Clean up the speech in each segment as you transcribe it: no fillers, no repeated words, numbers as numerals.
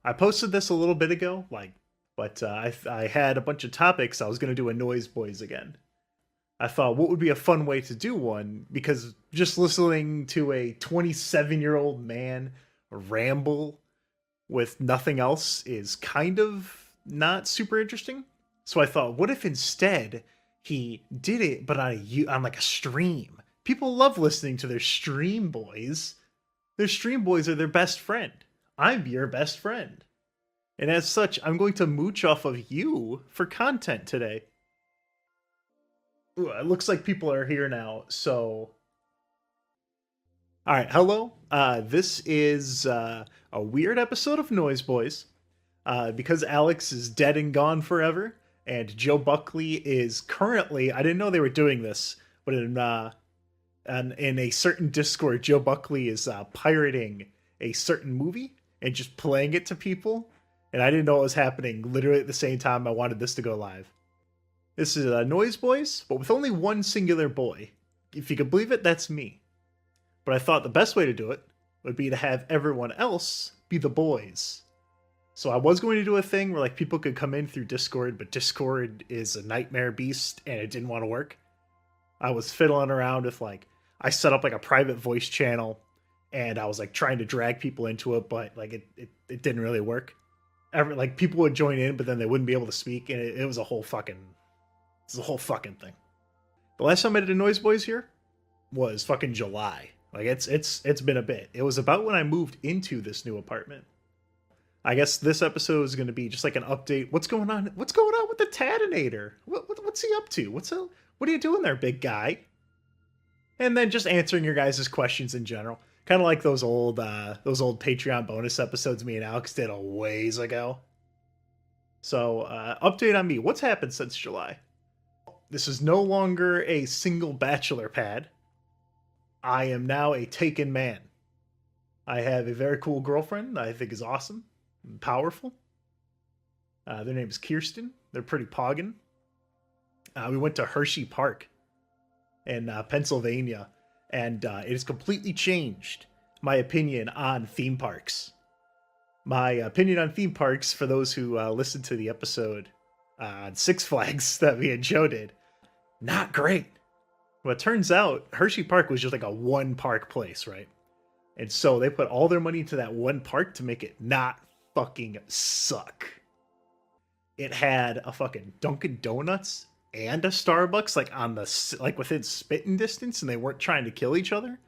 I posted this a little bit ago, but I had a bunch of topics. I was gonna do a Noyz Boys again. I thought, what would be a fun way to do one? Because just listening to a 27-year-old man ramble with nothing else is kind of not super interesting. So I thought, what if instead he did it, but on like a stream? People love listening to their stream boys. Their stream boys are their best friend. I'm your best friend. And as such, I'm going to mooch off of you for content today. Ooh, it looks like people are here now, so... Alright, hello. This is a weird episode of Noyz Boys. Because Alex is dead and gone forever, and Joe Buckley is currently... I didn't know they were doing this, but in a certain Discord, Joe Buckley is pirating a certain movie and just playing it to people. And I didn't know it was happening literally at the same time I wanted this to go live. This is Noyz Boys, but with only one singular boy. If you can believe it, that's me. But I thought the best way to do it would be to have everyone else be the boys. So I was going to do a thing where like people could come in through Discord, but Discord is a nightmare beast and it didn't want to work. I was fiddling around with I set up like a private voice channel and I was like trying to drag people into it, but like it didn't really work. People would join in, but then they wouldn't be able to speak, and it was a whole fucking thing. The last time I did a Noyz Boys here was fucking July. Like it's been a bit. It was about when I moved into this new apartment. I guess this episode is going to be just like an update. What's going on? What's going on with the Tadinator? What's he up to? What are you doing there, big guy? And then just answering your guys' questions in general. Kind of like those old Patreon bonus episodes me and Alex did a ways ago. So, update on me. What's happened since July? This is no longer a single bachelor pad. I am now a taken man. I have a very cool girlfriend that I think is awesome and powerful. Their name is Kirsten. They're pretty poggin. We went to Hershey Park in Pennsylvania. And it has completely changed my opinion on theme parks. My opinion on theme parks, for those who listened to the episode on Six Flags that me and Joe did, not great. Well, it turns out Hershey Park was just like a one park place, right? And so they put all their money into that one park to make it not fucking suck. It had a fucking Dunkin' Donuts and a Starbucks within spitting distance, and they weren't trying to kill each other.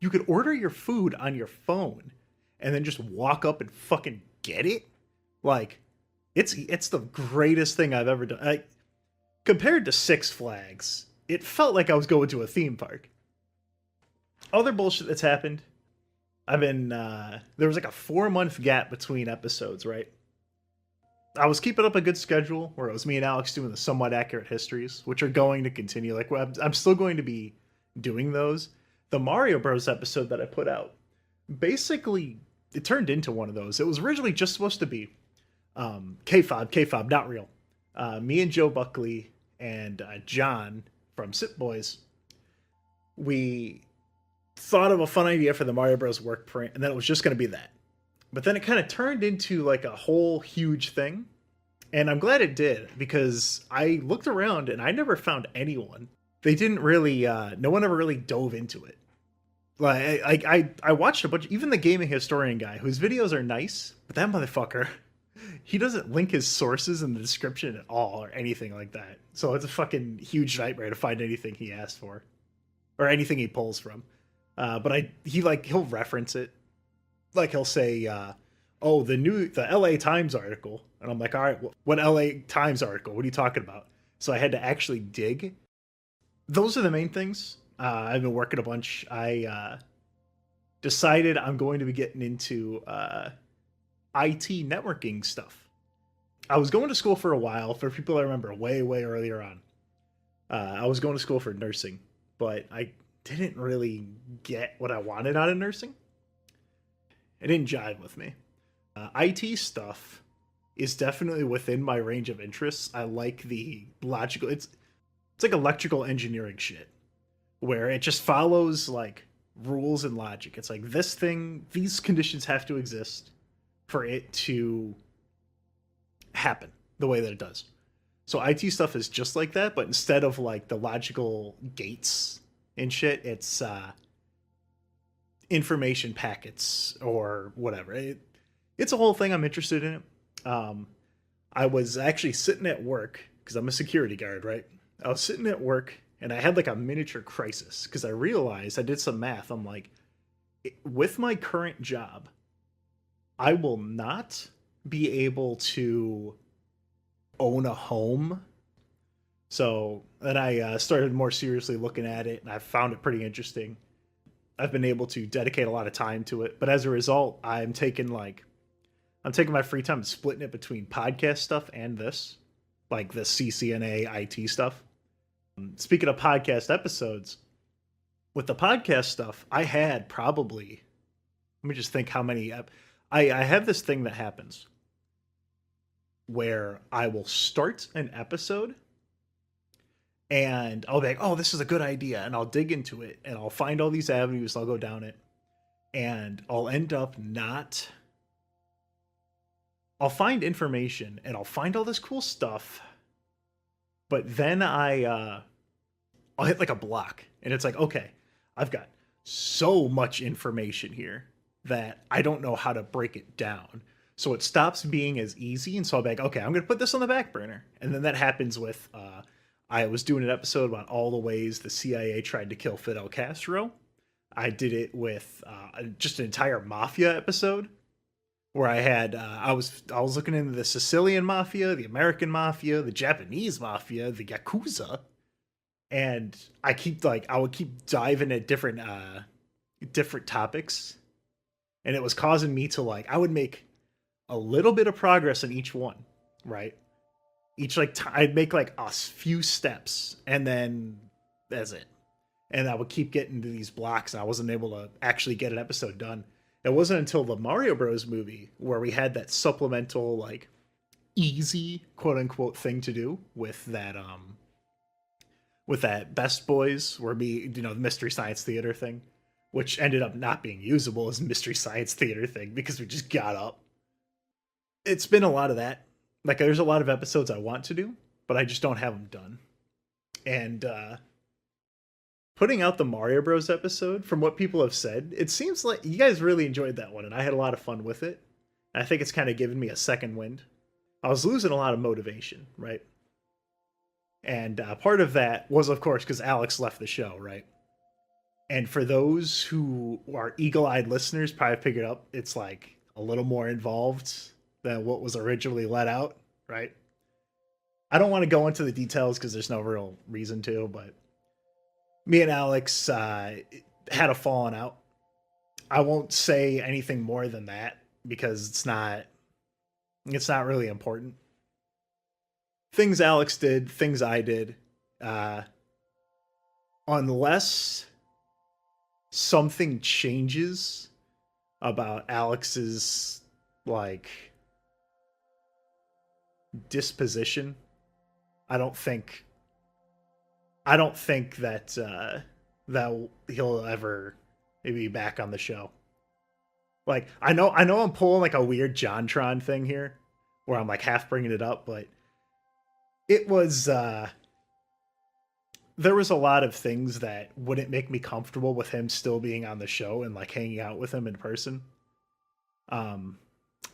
You could order your food on your phone and then just walk up and fucking get it. Like, it's the greatest thing I've ever done. Compared to Six Flags, it felt like I was going to a theme park. Other bullshit that's happened. There was like a 4-month gap between episodes, right? I was keeping up a good schedule where it was me and Alex doing the somewhat accurate histories, which are going to continue. Like, I'm still going to be doing those. The Mario Bros. Episode that I put out, basically, it turned into one of those. It was originally just supposed to be K-Fob, not real. Me and Joe Buckley and John from Sit Boys, we thought of a fun idea for the Mario Bros. Work print, and then it was just going to be that. But then it kind of turned into like a whole huge thing. And I'm glad it did, because I looked around and I never found anyone. They didn't really, no one ever really dove into it. Like, I watched a bunch, even the gaming historian guy, whose videos are nice, but that motherfucker, he doesn't link his sources in the description at all or anything like that. So it's a fucking huge nightmare to find anything he asked for or anything he pulls from. But he'll reference it. Like he'll say, oh, the LA Times article. And I'm like, all right, what LA Times article? What are you talking about? So I had to actually dig. Those are the main things. I've been working a bunch. I decided I'm going to be getting into IT networking stuff. I was going to school for a while. For people I remember way, way earlier on. I was going to school for nursing, but I didn't really get what I wanted out of nursing. It didn't jive with me. IT stuff is definitely within my range of interests. I like the logical... It's like electrical engineering shit, where it just follows like rules and logic. It's like this thing, these conditions have to exist for it to happen the way that it does. So IT stuff is just like that, but instead of like the logical gates and shit, it's information packets or whatever. It's a whole thing. I'm interested in it. I was actually sitting at work because I'm a security guard, right? I was sitting at work and I had like a miniature crisis because I realized I did some math. I'm like, with my current job, I will not be able to own a home. So then I started more seriously looking at it, and I found it pretty interesting. I've been able to dedicate a lot of time to it, but as a result, I'm taking my free time and splitting it between podcast stuff and this, like the CCNA IT stuff. Speaking of podcast episodes, with the podcast stuff, I had probably, let me just think how many. I have this thing that happens where I will start an episode and I'll be like, oh, this is a good idea. And I'll dig into it and I'll find all these avenues. I'll go down it and I'll end up I'll find information and I'll find all this cool stuff. But then I'll hit like a block and it's like, okay, I've got so much information here that I don't know how to break it down. So it stops being as easy. And so I'll be like, okay, I'm going to put this on the back burner. And then that happens with, I was doing an episode about all the ways the CIA tried to kill Fidel Castro. I did it with just an entire mafia episode where I had, I was looking into the Sicilian mafia, the American mafia, the Japanese mafia, the Yakuza. And I would keep diving at different topics. And it was causing me to I would make a little bit of progress in each one, right? I'd make like a few steps and then that's it. And I would keep getting to these blocks and I wasn't able to actually get an episode done. It wasn't until the Mario Bros movie where we had that supplemental, easy quote unquote thing to do with that Best Boys the Mystery Science Theater thing, which ended up not being usable as Mystery Science Theater thing because we just got up. It's been a lot of that. There's a lot of episodes I want to do, but I just don't have them done. And putting out the Mario Bros episode, from what people have said, it seems like you guys really enjoyed that one, and I had a lot of fun with it. I think it's kind of given me a second wind. I was losing a lot of motivation, right? And part of that was, of course, because Alex left the show, right? And for those who are eagle-eyed listeners, probably figured up it's a little more involved than what was originally let out, right? I don't want to go into the details because there's no real reason to, but me and Alex had a falling out. I won't say anything more than that because it's not really important. Things Alex did, things I did, unless something changes about Alex's disposition, I don't think that that he'll ever be back on the show. I know I'm pulling a weird JonTron thing here where I'm half bringing it up, but it was there was a lot of things that wouldn't make me comfortable with him still being on the show and hanging out with him in person. I'm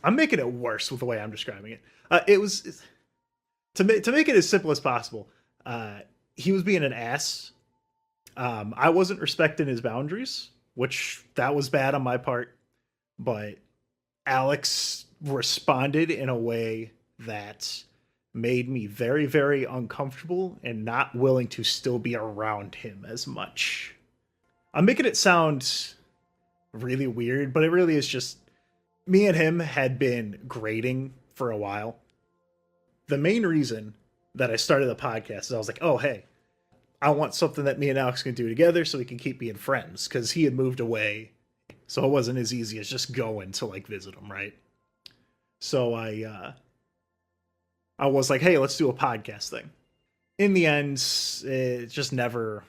making it worse with the way I'm describing it. It was to make it as simple as possible. He was being an ass. I wasn't respecting his boundaries, which that was bad on my part. But Alex responded in a way that made me very, very uncomfortable and not willing to still be around him as much. I'm making it sound really weird, but it really is just me and him had been grading for a while. The main reason that I started the podcast is I was like, oh, hey, I want something that me and Alex can do together so we can keep being friends, because he had moved away. So it wasn't as easy as just going to visit him, right? So I was like, hey, let's do a podcast thing. In the end, it just never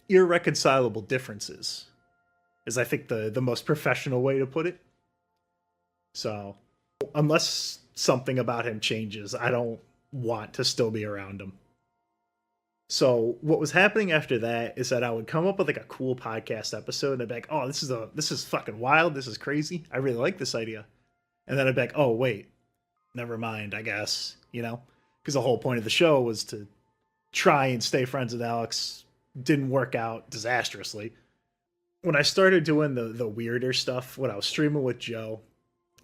irreconcilable differences is I think the most professional way to put it. So unless something about him changes, I don't want to still be around him. So what was happening after that is that I would come up with like a cool podcast episode and I'd be like, oh, this is fucking wild, this is crazy. I really like this idea. And then I'd be like, oh wait, never mind, I guess, you know? Because the whole point of the show was to try and stay friends with Alex. Didn't work out disastrously. When I started doing the weirder stuff, when I was streaming with Joe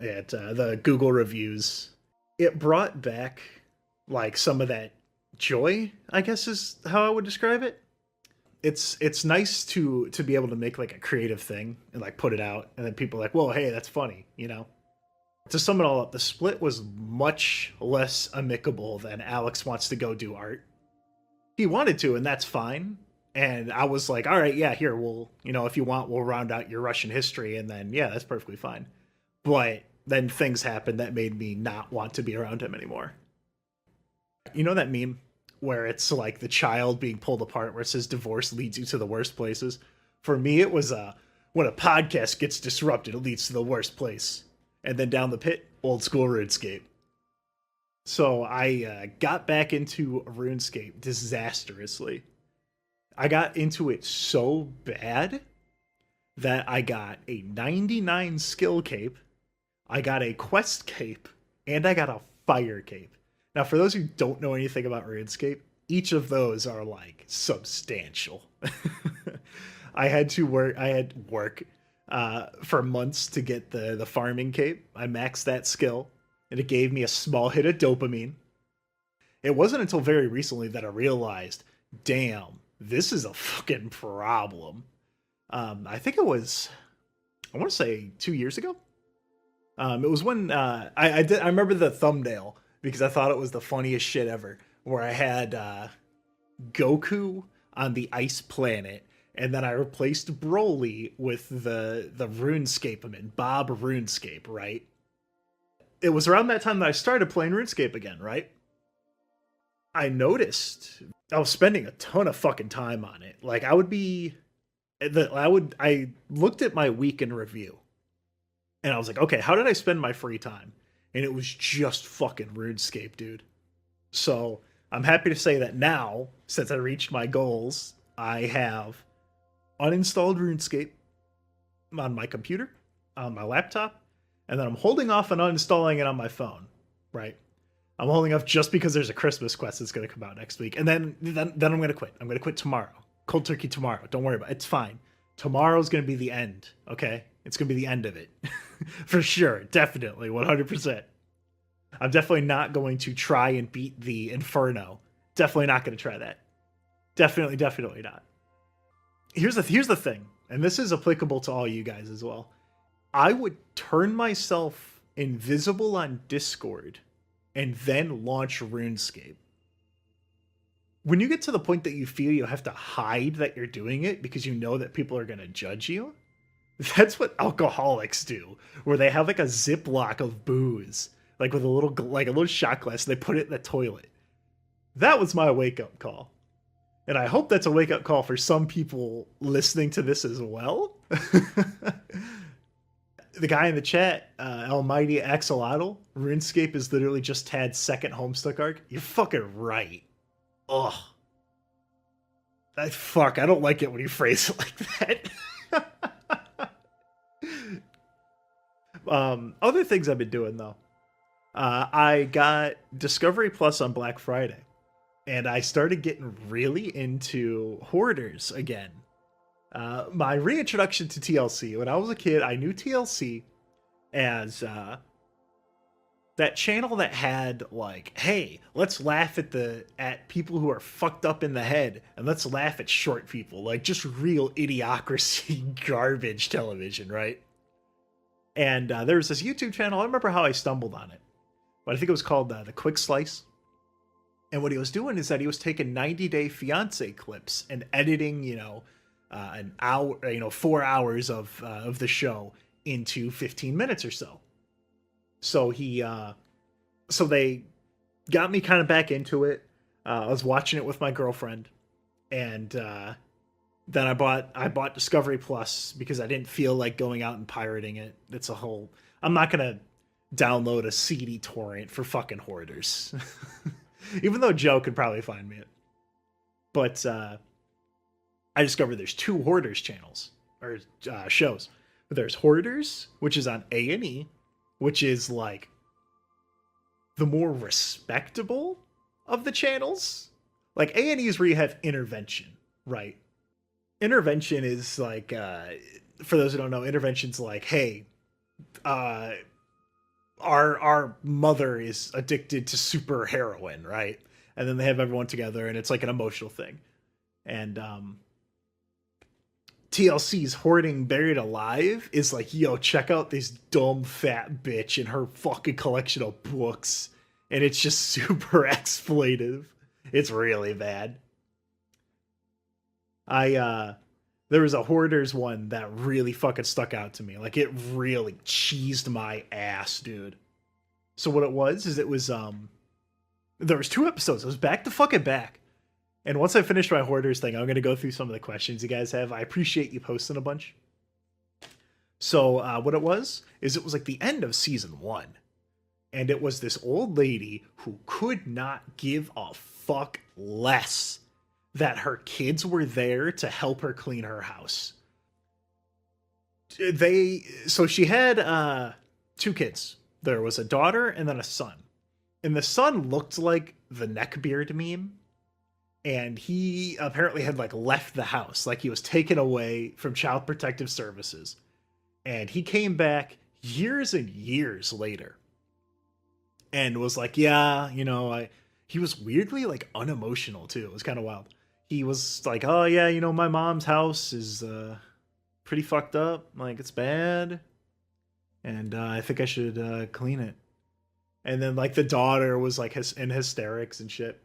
at the Google reviews, it brought back like some of that joy, I guess is how I would describe it. It's nice to be able to make like a creative thing and like put it out, and then people are like, "Whoa, hey, that's funny," you know. To sum it all up, the split was much less amicable than Alex wants to go do art. He wanted to, and that's fine. And I was like, all right, yeah, here, we'll, you know, if you want, we'll round out your Russian history. And then, yeah, that's perfectly fine. But then things happened that made me not want to be around him anymore. You know that meme where it's like the child being pulled apart where it says divorce leads you to the worst places? For me, it was when a podcast gets disrupted, it leads to the worst place. And then down the pit, old school RuneScape. So I got back into RuneScape disastrously. I got into it so bad that I got a 99 skill cape, I got a quest cape, and I got a fire cape. Now, for those who don't know anything about RuneScape, each of those are like substantial. I had work for months to get the farming cape. I maxed that skill, and it gave me a small hit of dopamine. It wasn't until very recently that I realized, damn, this is a fucking problem. I think it was, I want to say 2 years ago. It was when I remember the thumbnail because I thought it was the funniest shit ever, where I had Goku on the ice planet, and then I replaced Broly with the RuneScapeman, Bob RuneScape, right? It was around that time that I started playing RuneScape again, right? I noticed I was spending a ton of fucking time on it. Like I looked at my week in review and I was like, okay, how did I spend my free time? And it was just fucking RuneScape, dude. So I'm happy to say that now, since I reached my goals, I have uninstalled RuneScape on my computer, on my laptop, and then I'm holding off on uninstalling it on my phone, right? I'm holding off just because there's a Christmas quest that's going to come out next week. And then I'm going to quit. I'm going to quit tomorrow. Cold turkey tomorrow. Don't worry about it. It's fine. Tomorrow's going to be the end, okay? It's going to be the end of it. For sure. Definitely. 100%. I'm definitely not going to try and beat the Inferno. Definitely not going to try that. Definitely not. Here's the thing, and this is applicable to all you guys as well. I would turn myself invisible on Discord and then launch RuneScape. When you get to the point that you feel you have to hide that you're doing it because you know that people are going to judge you, that's what alcoholics do, where they have like a Ziploc of booze, like with a little shot glass, and they put it in the toilet. That was my wake-up call. And I hope that's a wake-up call for some people listening to this as well. The guy in the chat, Almighty Axolotl, RuneScape is literally just Tad's second Homestuck arc. You're fucking right. Ugh. I don't like it when you phrase it like that. Other things I've been doing, though. I got Discovery Plus on Black Friday. And I started getting really into hoarders again. My reintroduction to TLC. When I was a kid, I knew TLC as that channel that had like, hey, let's laugh at people who are fucked up in the head, and let's laugh at short people, like just real idiocracy garbage television, right? And there was this YouTube channel. I don't remember how I stumbled on it, but I think it was called the Quick Slice. And what he was doing is that he was taking 90-day fiance clips and editing, an hour, 4 hours of the show into 15 minutes or so. So so they got me kind of back into it. I was watching it with my girlfriend, and then I bought Discovery Plus because I didn't feel like going out and pirating it. I'm not gonna download a CD torrent for fucking hoarders. Even though Joe could probably find me it. But I discovered there's 2 hoarders channels or shows. There's Hoarders, which is on A&E, which is like the more respectable of the channels. Like A&E is where you have Intervention, right? Intervention is like, for those who don't know, Intervention's like, hey, our mother is addicted to super heroin, right? And then they have everyone together, and it's like an emotional thing. And TLC's Hoarding Buried Alive is like, yo, check out this dumb fat bitch and her fucking collection of books. And it's just super exploitive. It's really bad. There was a Hoarders one that really fucking stuck out to me. Like, it really cheesed my ass, dude. So what it was is there was 2 episodes. It was back to fucking back. And once I finish my Hoarders thing, I'm going to go through some of the questions you guys have. I appreciate you posting a bunch. So what it was like the end of season 1. And it was this old lady who could not give a fuck less that her kids were there to help her clean her house. So she had 2 kids. There was a daughter and then a son. And the son looked like the neckbeard meme. And he apparently had like left the house. Like he was taken away from Child Protective Services. And he came back years and years later. And was like, yeah, you know, he was weirdly like unemotional too. It was kind of wild. He was like, oh yeah, you know, my mom's house is pretty fucked up. Like, it's bad. And I think I should clean it. And then like the daughter was like in hysterics and shit.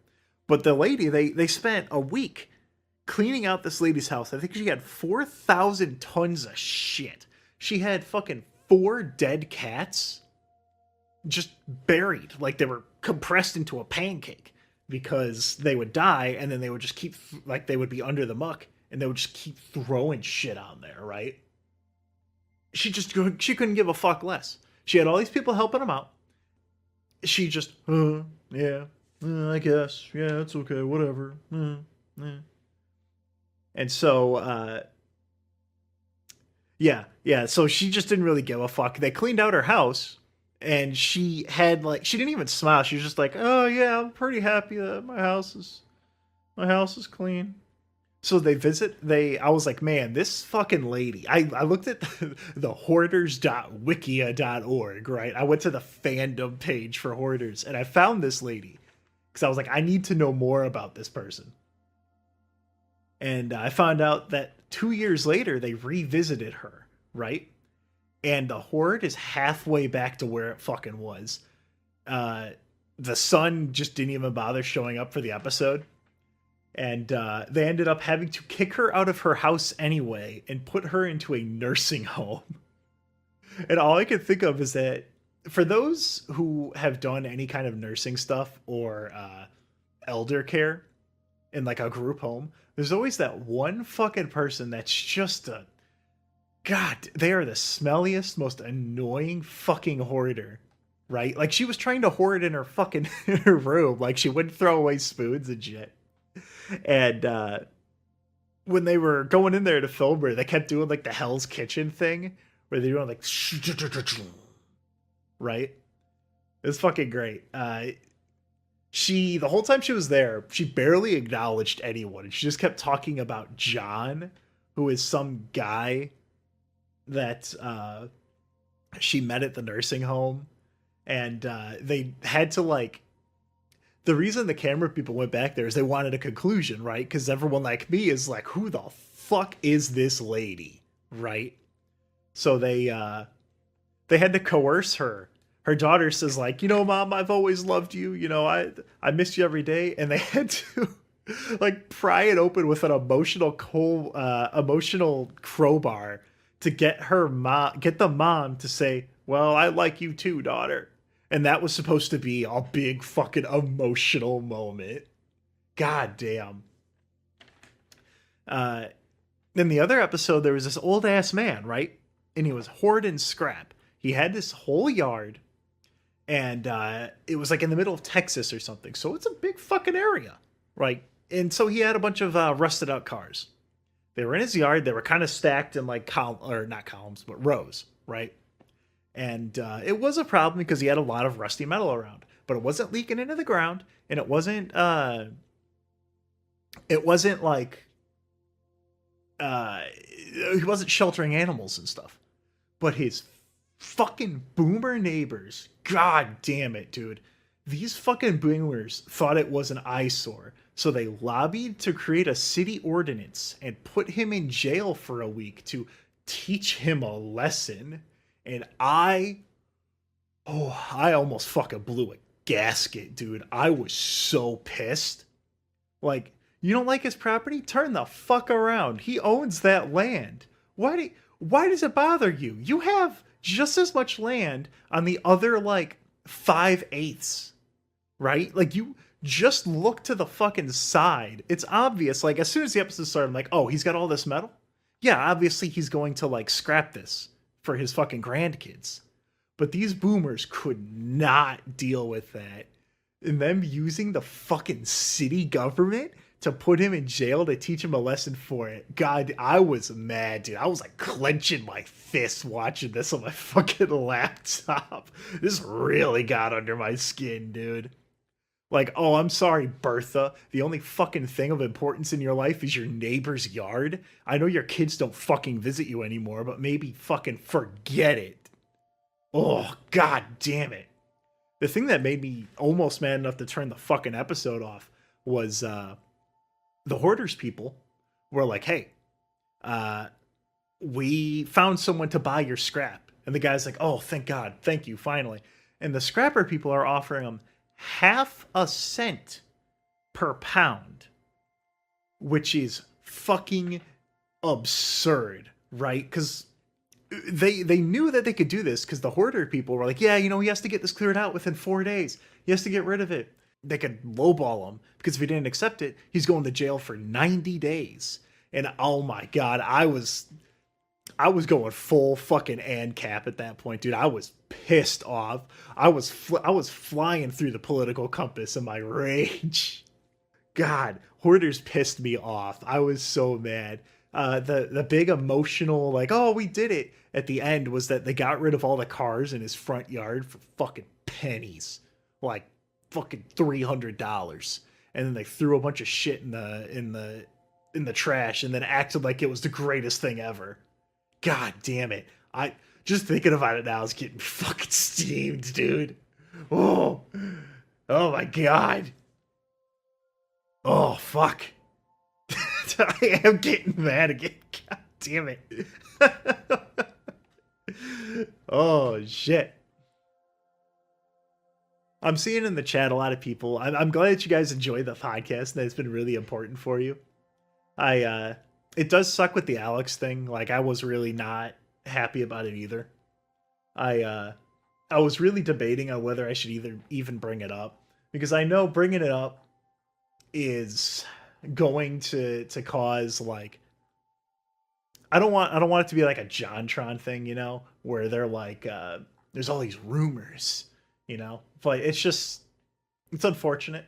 But the lady, they spent a week cleaning out this lady's house. I think she had 4,000 tons of shit. She had fucking 4 dead cats just buried. Like they were compressed into a pancake because they would die and then they would just keep, like they would be under the muck and they would just keep throwing shit on there, right? She couldn't give a fuck less. She had all these people helping them out. She just, yeah. I guess. Yeah, it's okay. Whatever. And so, yeah. So she just didn't really give a fuck. They cleaned out her house, and she didn't even smile. She was just like, "Oh yeah, I'm pretty happy that my house is clean." So I was like, man, this fucking lady. I looked at the hoarders.wikia.org, right? I went to the fandom page for Hoarders, and I found this lady. Because I was like, I need to know more about this person. And I found out that 2 years later, they revisited her, right? And the hoard is halfway back to where it fucking was. The son just didn't even bother showing up for the episode. And they ended up having to kick her out of her house anyway and put her into a nursing home. And all I could think of is that for those who have done any kind of nursing stuff or elder care in like a group home, there's always that one fucking person that's just they are the smelliest, most annoying fucking hoarder, right? Like she was trying to hoard in her fucking in her room. Like she wouldn't throw away spoons and shit. And when they were going in there to film her, they kept doing like the Hell's Kitchen thing where they're doing like right? It was fucking great. The whole time she was there, she barely acknowledged anyone. And she just kept talking about John, who is some guy that she met at the nursing home. And they had to like, the reason the camera people went back there is they wanted a conclusion, right? Because everyone like me is like, who the fuck is this lady, right? So they had to coerce her. Her daughter says like, you know, Mom, I've always loved you. You know, I miss you every day. And they had to like pry it open with an emotional crowbar to get the mom to say, well, I like you too, daughter. And that was supposed to be a big fucking emotional moment. God damn. In the other episode, there was this old ass man, right? And he was hoarding scrap. He had this whole yard and it was like in the middle of Texas or something. So it's a big fucking area, right? And so he had a bunch of rusted out cars. They were in his yard. They were kind of stacked in like not columns, but rows, right? And it was a problem because he had a lot of rusty metal around, but it wasn't leaking into the ground, and it wasn't like he wasn't sheltering animals and stuff. But his fucking boomer neighbors, god damn it, dude. These fucking boomers thought it was an eyesore, so they lobbied to create a city ordinance and put him in jail for a week to teach him a lesson. And I almost fucking blew a gasket, dude. I was so pissed. Like, you don't like his property? Turn the fuck around. He owns that land. Why does it bother you? You have just as much land on the other, like, 5/8, right? Like, you just look to the fucking side. It's obvious. Like, as soon as the episode started, I'm like, oh, he's got all this metal? Yeah, obviously he's going to, like, scrap this for his fucking grandkids. But these boomers could not deal with that. And them using the fucking city government to put him in jail to teach him a lesson for it. God, I was mad, dude. I was like clenching my fists watching this on my fucking laptop. This really got under my skin, dude. Like, oh, I'm sorry, Bertha. The only fucking thing of importance in your life is your neighbor's yard. I know your kids don't fucking visit you anymore, but maybe fucking forget it. Oh, god damn it. The thing that made me almost mad enough to turn the fucking episode off was the Hoarders people were like, hey, we found someone to buy your scrap. And the guy's like, oh, thank God. Thank you, finally. And the scrapper people are offering him 0.5 cent per pound, which is fucking absurd, right? Because they knew that they could do this because the Hoarder people were like, yeah, you know, he has to get this cleared out within 4 days. He has to get rid of it. They could lowball him because if he didn't accept it, he's going to jail for 90 days. And oh my God, I was going full fucking ANCAP at that point, dude. I was pissed off. I was flying through the political compass in my rage. God, Hoarders pissed me off. I was so mad. The big emotional, like, oh, we did it at the end was that they got rid of all the cars in his front yard for fucking pennies. Like fucking $300. And then they threw a bunch of shit in the trash and then acted like it was the greatest thing ever. God damn it. I just thinking about it now is getting fucking steamed, dude. Oh my God. Oh, fuck. I am getting mad again. God damn it. Oh, shit. I'm seeing in the chat a lot of people. I'm glad that you guys enjoy the podcast. That it's been really important for you. It does suck with the Alex thing. Like, I was really not happy about it either. I was really debating on whether I should even bring it up because I know bringing it up is going to cause, like, I don't want it to be like a JonTron thing, you know, where they're like there's all these rumors, you know. But it's unfortunate.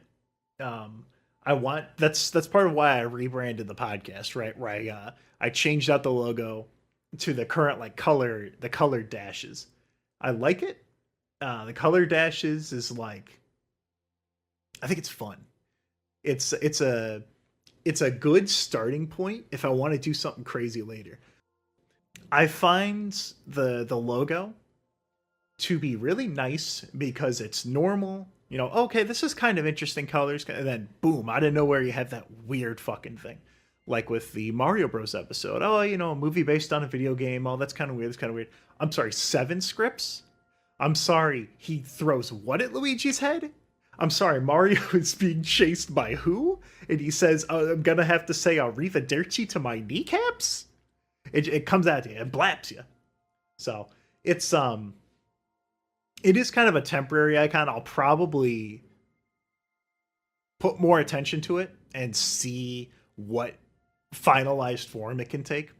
That's part of why I rebranded the podcast, right? Where I changed out the logo to the current like the colored dashes. I like it. The color dashes is like, I think it's fun. It's a good starting point if I want to do something crazy later. I find the logo to be really nice because it's normal. You know, okay, this is kind of interesting colors, and then boom, out of nowhere you have that weird fucking thing. Like with the Mario Bros episode. Oh, you know, a movie based on a video game. Oh, that's kind of weird. That's kind of weird. I'm sorry, 7 scripts? I'm sorry, he throws what at Luigi's head? I'm sorry, Mario is being chased by who? And he says, I'm gonna have to say arrivederci to my kneecaps? It comes at you, it blaps you. So, it is kind of a temporary icon. I'll probably put more attention to it and see what finalized form it can take.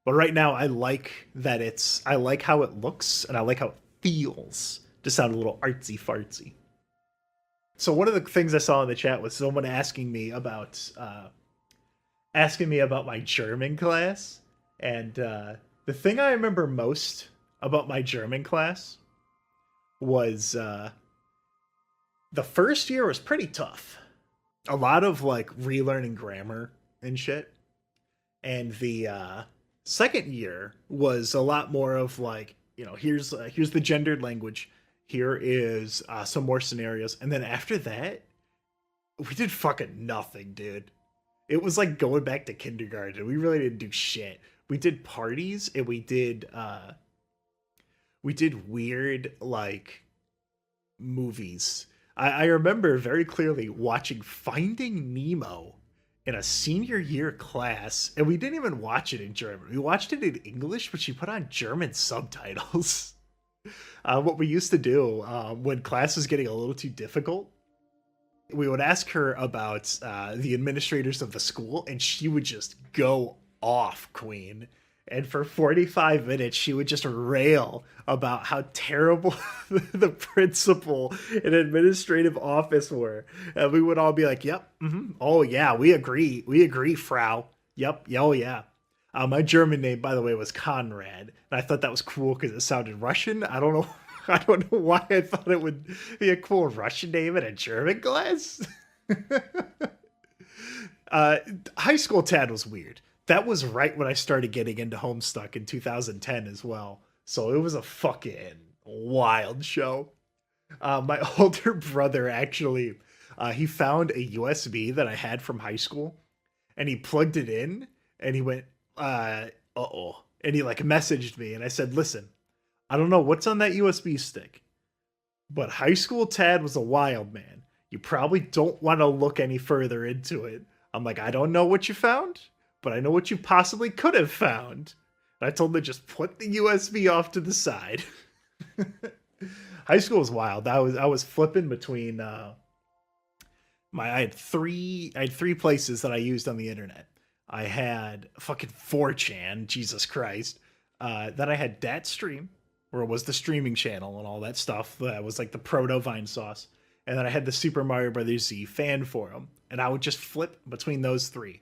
But right now, I like how it looks and I like how it feels Just sound a little artsy fartsy. So one of the things I saw in the chat was someone asking me about my German class, and the thing I remember most about my German class was the first year was pretty tough. A lot of like relearning grammar and shit. And the second year was a lot more of like, you know, here's the gendered language. Here is some more scenarios. And then after that, we did fucking nothing, dude. It was like going back to kindergarten. We really didn't do shit. We did parties and we did weird like movies. I remember very clearly watching Finding Nemo in a senior year class, and we didn't even watch it in German. We watched it in English, but she put on German subtitles. What we used to do when class was getting a little too difficult, we would ask her about the administrators of the school, and she would just go off, queen. And for 45 minutes, she would just rail about how terrible the principal and administrative office were. And we would all be like, yep, oh yeah, we agree, Frau. Yep, oh yeah. My German name, by the way, was Conrad. And I thought that was cool because it sounded Russian. I don't know why I thought it would be a cool Russian name in a German class. High school Tad was weird. That was right when I started getting into Homestuck in 2010 as well. So it was a fucking wild show. My older brother actually, he found a USB that I had from high school, and he plugged it in, and he went, uh-oh. And he like messaged me, and I said, listen, I don't know what's on that USB stick, but high school Tad was a wild man. You probably don't want to look any further into it. I'm like, I don't know what you found, but I know what you possibly could have found. And I told him to just put the USB off to the side. High school was wild. I was flipping between I had three places that I used on the internet. I had fucking 4chan, Jesus Christ. Then I had DatStream, where it was the streaming channel and all that stuff. That was like the proto Vine sauce. And then I had the Super Mario Brothers Z fan forum, and I would just flip between those three.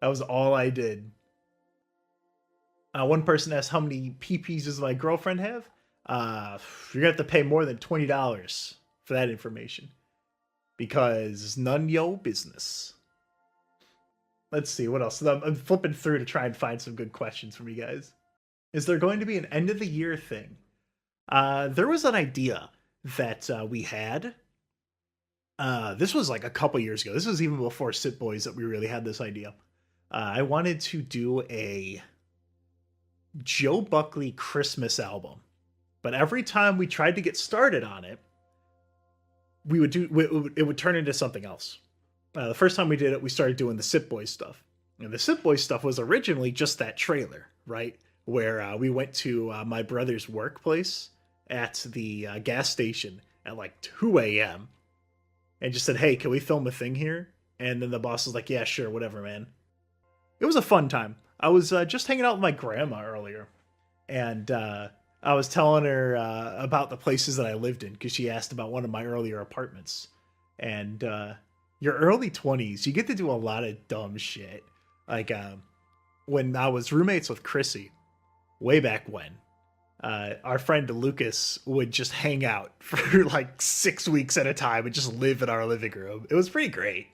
That was all I did. One person asked, how many PPs does my girlfriend have? You're going to have to pay more than $20 for that information, because none yo business. Let's see, what else? I'm flipping through to try and find some good questions from you guys. Is there going to be an end of the year thing? There was an idea that we had. This was like a couple years ago. This was even before Sit Boys that we really had this idea. I wanted to do a Joe Buckley Christmas album, but every time we tried to get started on it, it would turn into something else. The first time we did it, we started doing the Sit Boys stuff, and the Sit Boys stuff was originally just that trailer, right? Where we went to my brother's workplace at the gas station at like 2 a.m. and just said, hey, can we film a thing here? And then the boss was like, yeah, sure, whatever, man. It was a fun time. I was just hanging out with my grandma earlier, and I was telling her about the places that I lived in, because she asked about one of my earlier apartments. And your early 20s, you get to do a lot of dumb shit. Like when I was roommates with Chrissy, way back when, our friend Lucas would just hang out for like 6 weeks at a time and just live in our living room. It was pretty great.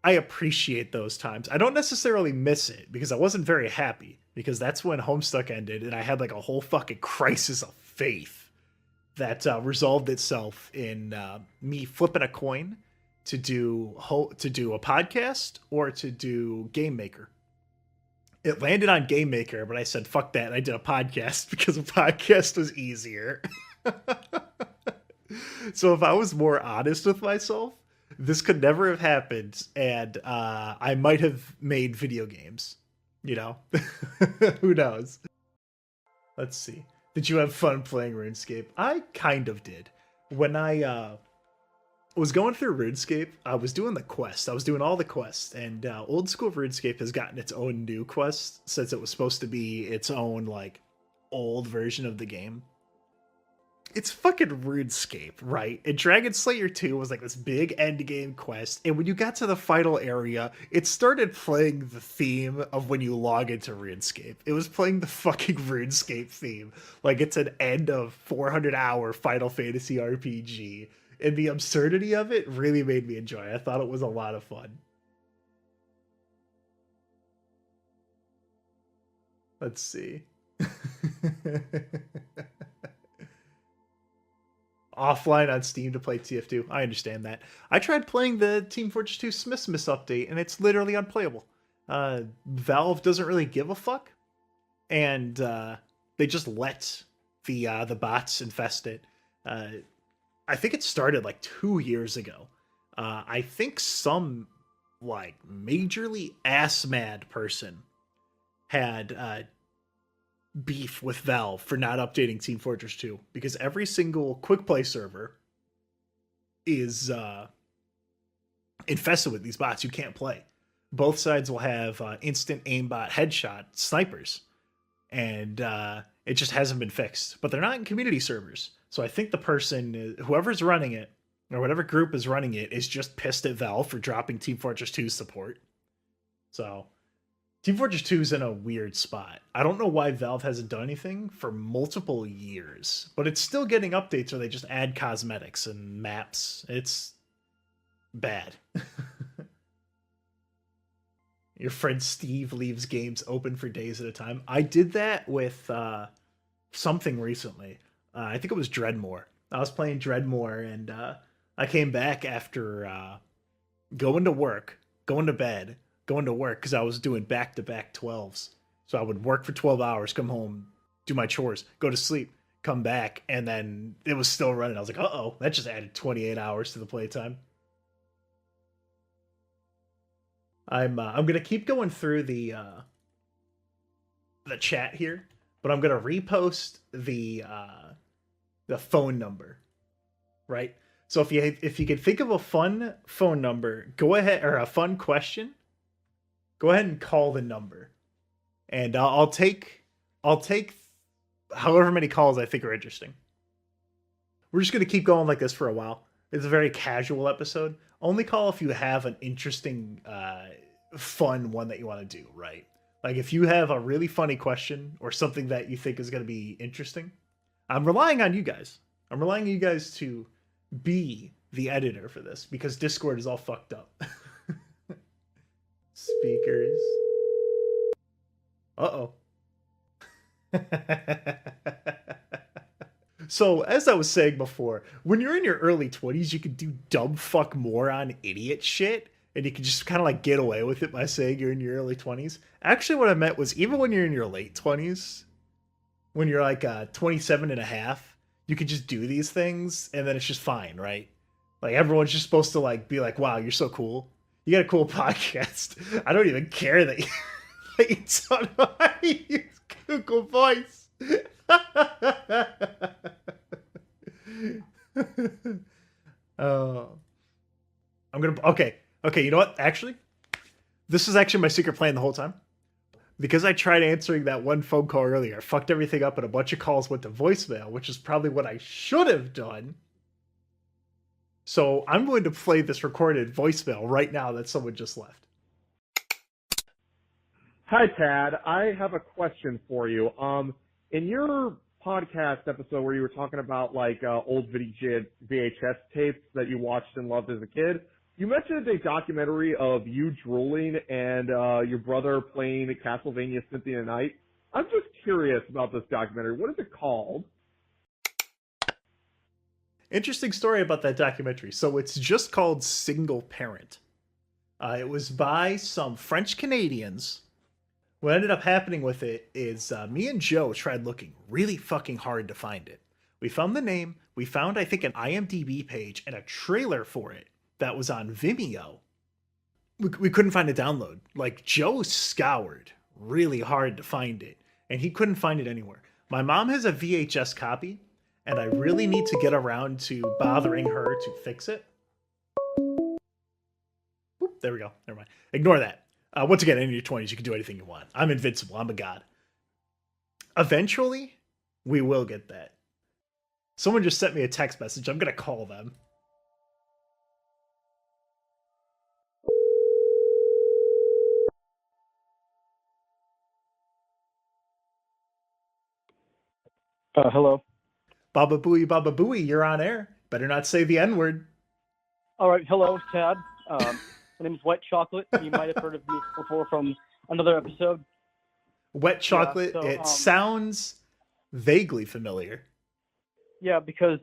I appreciate those times. I don't necessarily miss it because I wasn't very happy, because that's when Homestuck ended and I had like a whole fucking crisis of faith that resolved itself in me flipping a coin to do a podcast or to do Game Maker. It landed on Game Maker, but I said, fuck that. And I did a podcast because a podcast was easier. So if I was more honest with myself, this could never have happened, and I might have made video games, you know? Who knows? Let's see. Did you have fun playing RuneScape? I kind of did. When I was going through RuneScape, I was doing the quest. I was doing all the quests, and old school RuneScape has gotten its own new quest since it was supposed to be its own, like, old version of the game. It's fucking RuneScape, right? And Dragon Slayer 2 was like this big end game quest, and when you got to the final area, it started playing the theme of when you log into RuneScape. It was playing the fucking RuneScape theme. Like it's an end of 400-hour Final Fantasy RPG. And the absurdity of it really made me enjoy it. I thought it was a lot of fun. Let's see. Offline on Steam to play TF2. I understand that. I tried playing the Team Fortress 2 Smith's update, and it's literally unplayable. Valve doesn't really give a fuck, and they just let the bots infest it. I think it started like 2 years ago. I think some like majorly ass mad person had beef with Valve for not updating Team Fortress 2 because every single quick play server is infested with these bots. You can't play. Both sides will have instant aimbot headshot snipers, and it just hasn't been fixed. But they're not in community servers, so I think the person, whoever's running it, or whatever group is running it, is just pissed at Valve for dropping Team Fortress 2's support. So Team Fortress 2 is in a weird spot. I don't know why Valve hasn't done anything for multiple years, but it's still getting updates where they just add cosmetics and maps. It's bad. Your friend Steve leaves games open for days at a time. I did that with something recently. I think it was Dreadmore. I was playing Dreadmore, and I came back after going to work, going to bed, going to work because I was doing back-to-back 12s. So I would work for 12 hours, come home, do my chores, go to sleep, come back, and then it was still running. I was like, uh-oh, that just added 28 hours to the playtime. I'm gonna keep going through the chat here, but I'm gonna repost the phone number, right? So if you can think of a fun phone number, go ahead, or a fun question, go ahead and call the number, and I'll take however many calls I think are interesting. We're just gonna keep going like this for a while. It's a very casual episode. Only call if you have an interesting, fun one that you want to do, right? Like if you have a really funny question or something that you think is going to be interesting, I'm relying on you guys. I'm relying on you guys to be the editor for this because Discord is all fucked up. Speakers. Uh-oh. So, as I was saying before, when you're in your early 20s, you can do dumb fuck moron idiot shit, and you can just kind of like get away with it by saying you're in your early 20s. Actually, what I meant was even when you're in your late 20s, when you're like 27 and a half, you can just do these things, and then it's just fine, right? Like, everyone's just supposed to like be like, wow, you're so cool. You got a cool podcast. I don't even care that you don't know how to use Google Voice. I'm gonna okay, you know what, actually this is actually my secret plan the whole time, because I tried answering that one phone call earlier. I fucked everything up and a bunch of calls went to voicemail, which is probably what I should have done. So I'm going to play this recorded voicemail right now that someone just left. Hi, Tad. I have a question for you. In your podcast episode where you were talking about like old VHS tapes that you watched and loved as a kid, you mentioned a documentary of you drooling and your brother playing Castlevania Symphony of the Night. I'm just curious about this documentary. What is it called? Interesting story about that documentary. So it's just called Single Parent. It was by some French Canadians. What ended up happening with it is me and Joe tried looking really fucking hard to find it. We found the name. We found, I think, an IMDb page and a trailer for it that was on Vimeo. We couldn't find a download. Like, Joe scoured really hard to find it, and he couldn't find it anywhere. My mom has a VHS copy, and I really need to get around to bothering her to fix it. Oop, there we go. Never mind. Ignore that. Once again, in your 20s, you can do anything you want. I'm invincible. I'm a god. Eventually, We will get that. Someone just sent me a text message. I'm gonna call them. Hello. Baba Booey, you're on air. Better not say the N-word. All right. Hello, Tad. My name is Wet Chocolate. You might have heard of me before from another episode. Wet Chocolate. Yeah, so, it sounds vaguely familiar. Yeah, because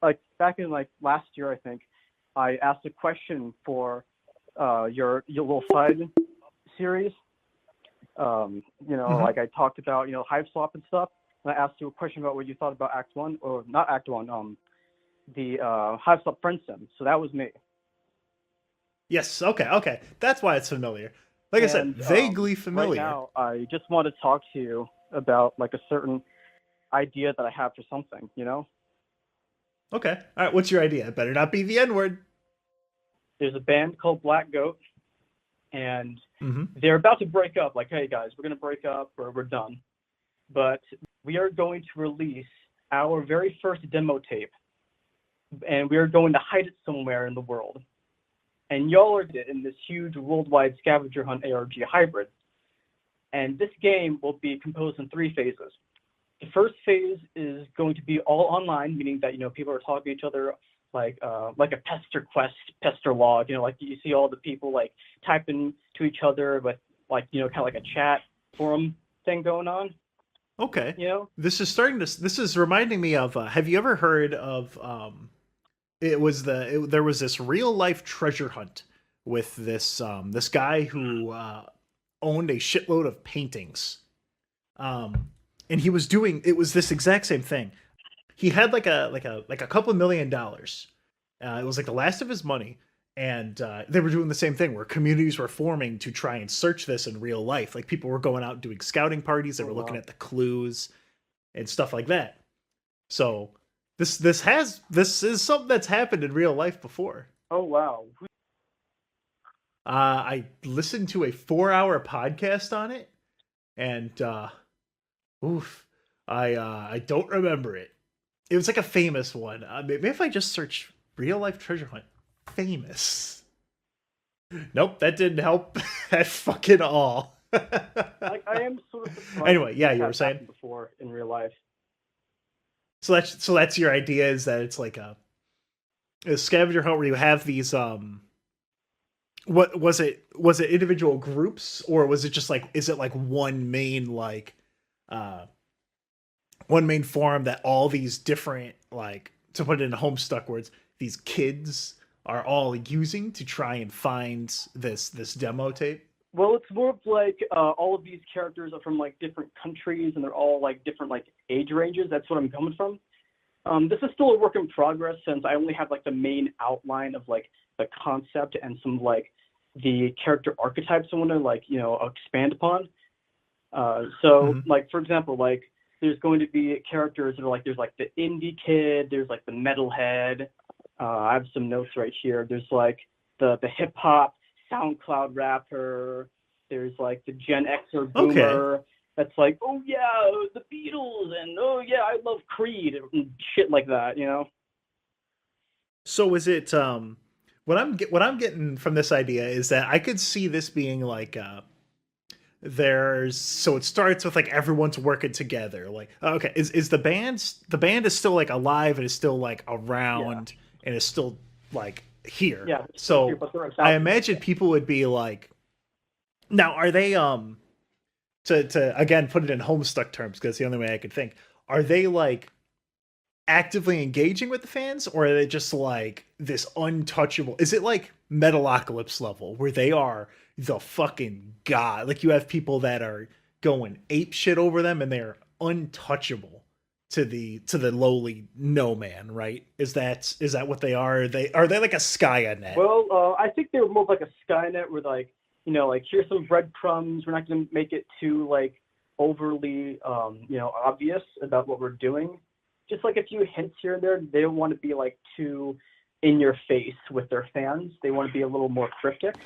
like back in like last year, I think I asked a question for your little side series. Like I talked about Hive Swap and stuff. And I asked you a question about what you thought about Act One, or not Act One. The Hive Swap Friend Sim. So that was me. Yes. Okay. That's why it's familiar. Like I said, vaguely familiar. Right now, I just want to talk to you about like a certain idea that I have for something. Okay. All right. What's your idea? It better not be the N-word. There's a band called Black Goat, and they're about to break up. Like, hey guys, we're gonna break up, or we're done. But we are going to release our very first demo tape, and we are going to hide it somewhere in the world. And y'all are in this huge worldwide scavenger hunt ARG hybrid. And this game will be composed in 3 phases. The first phase is going to be all online, meaning that people are talking to each other like a pester log. Like you see all the people like typing to each other with like kind of like a chat forum thing going on. Okay. This is reminding me of. Have you ever heard of? There was this real life treasure hunt with this guy who owned a shitload of paintings, and he was doing this exact same thing. He had like a couple $1 million. It was like the last of his money, and they were doing the same thing where communities were forming to try and search this in real life. Like people were going out doing scouting parties. They were looking at the clues and stuff like that. So this is something that's happened in real life before. Oh wow. I listened to a 4-hour podcast on it, and I don't remember it. It was like a famous one. Maybe if I just search real life treasure hunt famous. Nope, that didn't help at fucking all. Like I am sort of surprised. Anyway, yeah, you were saying before in real life. So that's your idea, is that it's like a scavenger hunt where you have these what was it individual groups, or was it just like, is it like one main forum that all these different, like, to put it in Homestuck words, these kids are all using to try and find this demo tape? Well, it's more of like all of these characters are from like different countries, and they're all like different like age ranges. That's what I'm coming from. This is still a work in progress, since I only have like the main outline of like the concept and some like the character archetypes I want to like expand upon. Like for example, like there's going to be characters that are like, there's like the indie kid, there's like the metalhead. I have some notes right here. There's like the hip hop SoundCloud rapper. There's like the Gen Xer boomer. Okay. That's like, oh yeah, the Beatles, and oh yeah, I love Creed, and shit like that, So is it what I'm getting from this idea is that I could see this being like so it starts with like everyone's working together. Like, okay, is the band is still like alive and is still like around, and is still like here. Yeah. So here, I imagine people would be like, now are they to again put it in Homestuck terms, because it's the only way I could think, are they like actively engaging with the fans, or are they just like this untouchable? Is it like Metalocalypse level where they are the fucking god? Like you have people that are going ape shit over them, and they're untouchable to the lowly no man, right? Is that what they are? Are they like a Skynet? Well, I think they were more like a Skynet, where like like here's some breadcrumbs. We're not going to make it too like overly obvious about what we're doing. Just like a few hints here and there. They don't want to be like too in your face with their fans. They want to be a little more cryptic.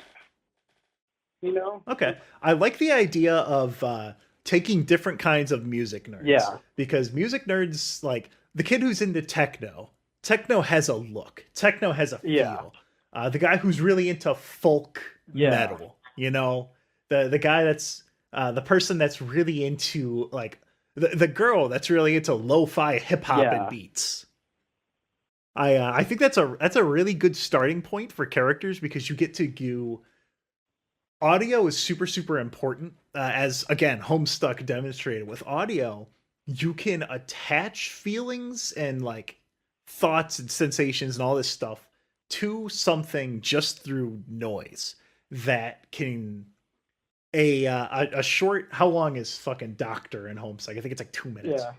Okay. I like the idea of taking different kinds of music nerds. Yeah. Because music nerds, like the kid who's into techno has a look. Techno has a feel. The guy who's really into folk metal, you know, the guy that's the person that's really into like the girl that's really into lo-fi hip hop and beats. I think that's a really good starting point for characters because you get to do audio is super, super important. As again, Homestuck demonstrated with audio, you can attach feelings and like thoughts and sensations and all this stuff to something just through noise that can a short. How long is fucking Doctor in Homestuck? I think it's like 2 minutes. Yeah.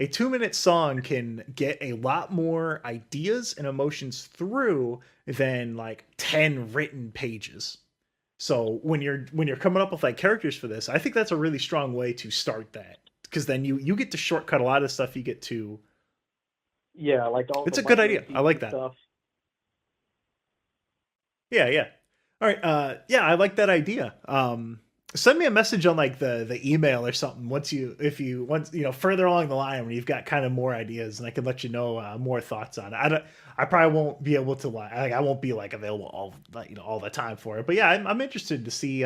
A 2-minute song can get a lot more ideas and emotions through than like 10 written pages. So when you're coming up with like characters for this, I think that's a really strong way to start that, because then you get to shortcut a lot of stuff. You get to like all. It's a good idea. I like that. Stuff. Yeah. All right. I like that idea. Send me a message on like the email or something once further along the line when you've got kind of more ideas, and I can let you know more thoughts on it. I probably won't be able to I won't be like available all the time for it, but yeah, I'm interested to see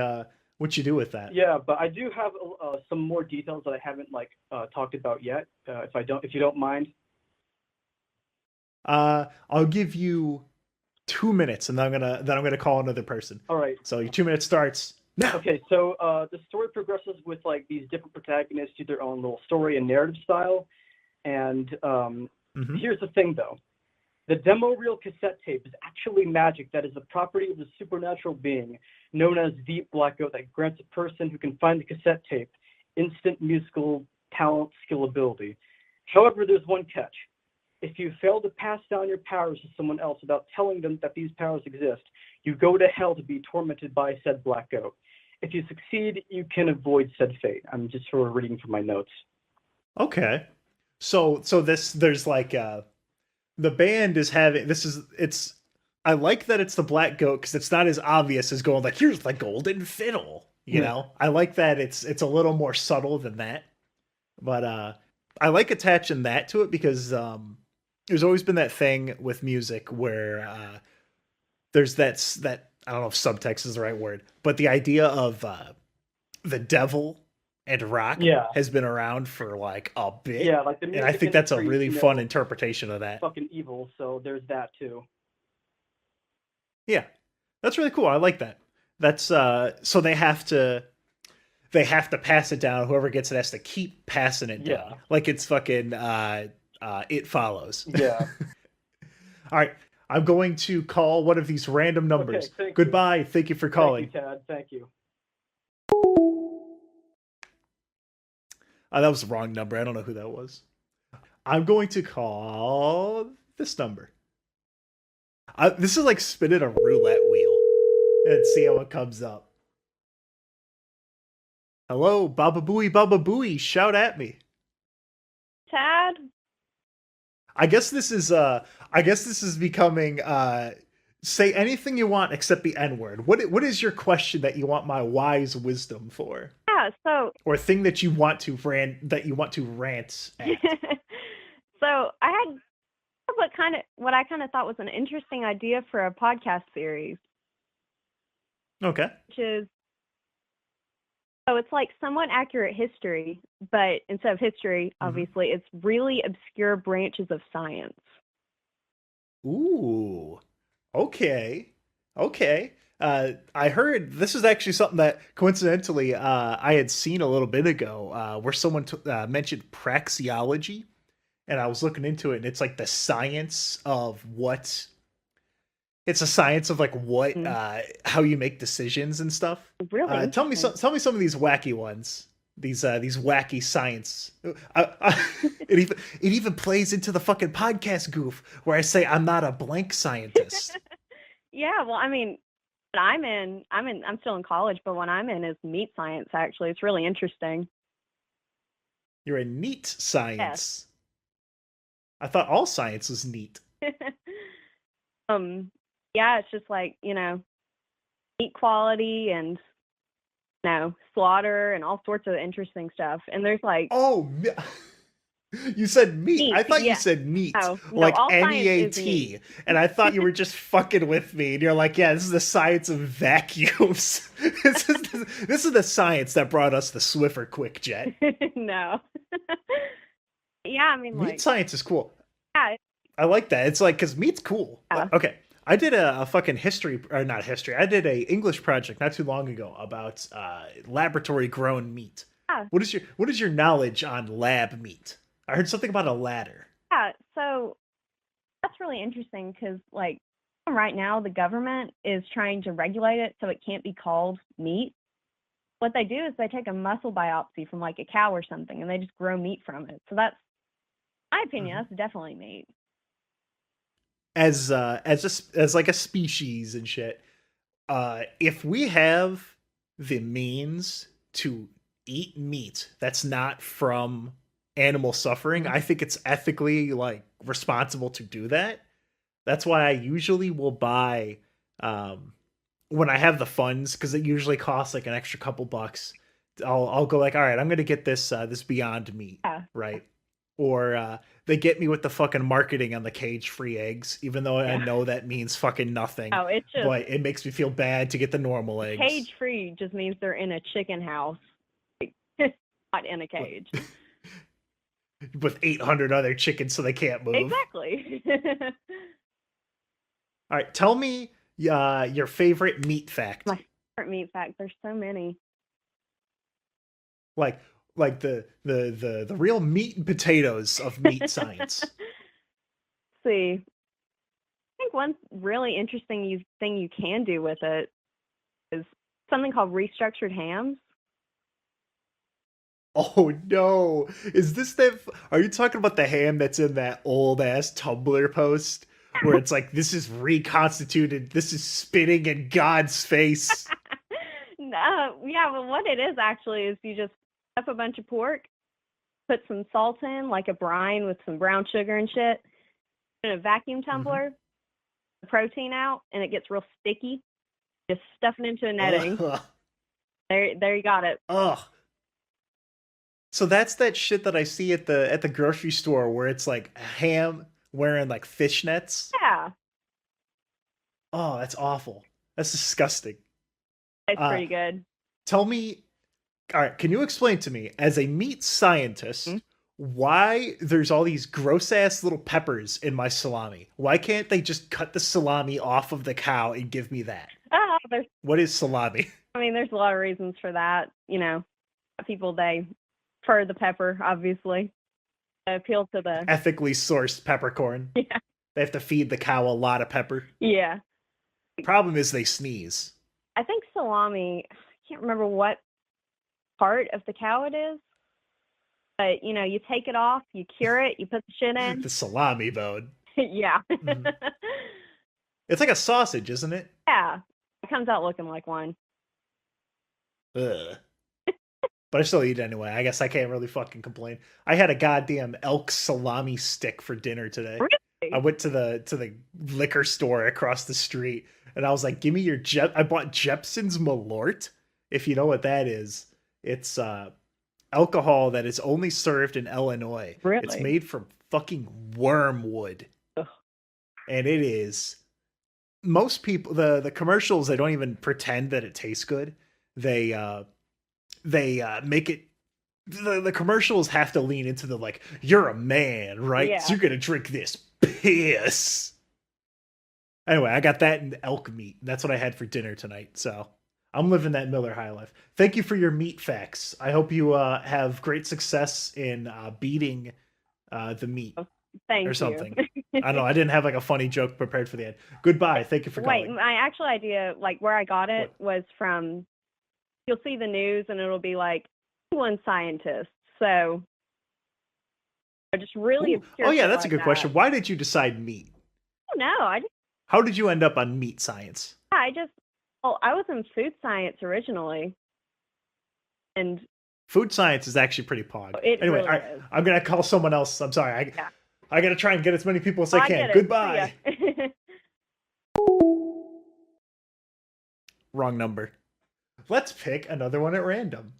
what you do with that. Yeah, but I do have some more details that I haven't talked about yet. If you don't mind. I'll give you 2 minutes, and then I'm gonna call another person. All right. So your 2 minutes starts now. Okay, so the story progresses with like these different protagonists do their own little story and narrative style, and here's the thing though. The demo reel cassette tape is actually magic that is the property of the supernatural being known as the Black Goat that grants a person who can find the cassette tape instant musical talent, skill, ability. However, there's one catch. If you fail to pass down your powers to someone else without telling them that these powers exist, you go to hell to be tormented by said Black Goat. If you succeed, you can avoid said fate. I'm just sort of reading from my notes. Okay. So there's like the band is having I like that it's the Black Goat because it's not as obvious as going like, here's the golden fiddle, you know. I like that it's a little more subtle than that, but I like attaching that to it because there's always been that thing with music where there's that I don't know if subtext is the right word, but the idea of the devil and rock has been around for like a bit. Yeah, like the music and I think that's a industry, really fun interpretation of that. Fucking evil, so there's that too. Yeah, that's really cool. I like that. That's so they have to pass it down. Whoever gets it has to keep passing it down. Like it's fucking It Follows. Yeah. All right. I'm going to call one of these random numbers. Okay, Goodbye. You. Thank you for calling. Thank you, Tad. Thank you. That was the wrong number. I don't know who that was. I'm going to call this number. This is like spinning a roulette wheel and see how it comes up. Hello, Baba Booey, shout at me. Tad? I guess this is becoming say anything you want except the N-word. What is your question that you want my wise wisdom for? Yeah, so or thing that you want to rant at? So I had what I kind of thought was an interesting idea for a podcast series. Okay. Which is, so it's like somewhat accurate history, but instead of history, obviously, it's really obscure branches of science. Ooh. Okay. I heard this is actually something that coincidentally I had seen a little bit ago where someone mentioned praxeology, and I was looking into it, and it's like the science of what. It's a science of like what how you make decisions and stuff. Really? Tell me some of these wacky ones. These wacky science. It even plays into the fucking podcast goof where I say I'm not a blank scientist. Yeah, well, I mean, I'm still in college, but what I'm in is meat science. Actually, it's really interesting. You're in neat science. Yes. I thought all science was neat. Yeah, it's just like, meat quality and slaughter and all sorts of interesting stuff. And there's like, Oh, you said meat. Meat, I thought you yeah. said meat, No, like all science is MEAT. meat. And I thought you were just fucking with me. And you're like, yeah, this is the science of vacuums. This is the science that brought us the Swiffer Quick Jet. No. Yeah, I mean, Meat like, science is cool. yeah, I like that. It's like, because meat's cool. Yeah. Okay. I did a fucking not history. I did a English project not too long ago about laboratory grown meat. Yeah. What is your knowledge on lab meat? I heard something about a ladder. yeah. So that's really interesting because, like, right now the government is trying to regulate it so it can't be called meat. What they do is they take a muscle biopsy from like a cow or something and they just grow meat from it. So that's, in my opinion, that's definitely meat. As like a species and shit. If we have the means to eat meat that's not from animal suffering, I think it's ethically like responsible to do that. That's why I usually will buy when I have the funds, because it usually costs like an extra couple bucks. I'll go like, all right, I'm gonna get this this Beyond Meat, right? Or they get me with the fucking marketing on the cage-free eggs, even though I know that means fucking nothing. Oh, it's just, but it makes me feel bad to get the normal eggs. Cage-free just means they're in a chicken house, not in a cage. With 800 other chickens so they can't move. Exactly. All right, tell me your favorite meat fact. My favorite meat fact. There's so many. Like the real meat and potatoes of meat science. See, I think one really interesting thing you can do with it is something called Restructured Hams. Oh no! Is this that? Are you talking about the ham that's in that old ass Tumblr post where it's like, this is reconstituted, this is spitting in God's face? No, yeah, but what it is actually is you just up a bunch of pork, put some salt in, like a brine with some brown sugar and shit, in a vacuum tumbler, the protein out, and it gets real sticky. Just stuff it into a netting. There you got it. Ugh. So that's that shit that I see at the grocery store where it's like a ham wearing like fishnets. Yeah. Oh, that's awful. That's disgusting. It's pretty good. Tell me, all right, can you explain to me, as a meat scientist, why there's all these gross ass little peppers in my salami? Why can't they just cut the salami off of the cow and give me that? What is salami? I mean, there's a lot of reasons for that. You know, people, they prefer the pepper, obviously. They appeal to the ethically sourced peppercorn. Yeah. They have to feed the cow a lot of pepper. Yeah. Problem is they sneeze. I think salami, I can't remember what part of the cow it is, but you know, you take it off, you cure it, you put the shit in. The salami bone. Yeah. It's like a sausage, isn't it? Yeah. It comes out looking like one. Ugh. But I still eat it anyway. I guess I can't really fucking complain. I had a goddamn elk salami stick for dinner today. Really? I went to the liquor store across the street and I was like, give me your I bought Jepson's Malort. If you know what that is, it's alcohol that is only served in Illinois. Really? It's made from fucking wormwood. Ugh. And it is, most people, the commercials, they don't even pretend that it tastes good. They make it, the commercials have to lean into the like, you're a man, right? Yeah. So you're gonna drink this piss. Anyway, I got that and elk meat. That's what I had for dinner tonight. So I'm living that Miller High Life. Thank you for your meat facts. I hope you have great success in beating the meat. Thank or something. you. I don't know. I didn't have like a funny joke prepared for the end. Goodbye. Thank you for calling. Wait, my actual idea, like where I got it, was from, you'll see the news and it'll be like, one scientist. So just really obscure. Oh yeah, that's like a good question. Why did you decide meat? I don't know. How did you end up on meat science? I was in food science originally. And food science is actually pretty pog. Anyway, really I'm going to call someone else. I'm sorry. I got to try and get as many people as I can. Goodbye. Wrong number. Let's pick another one at random.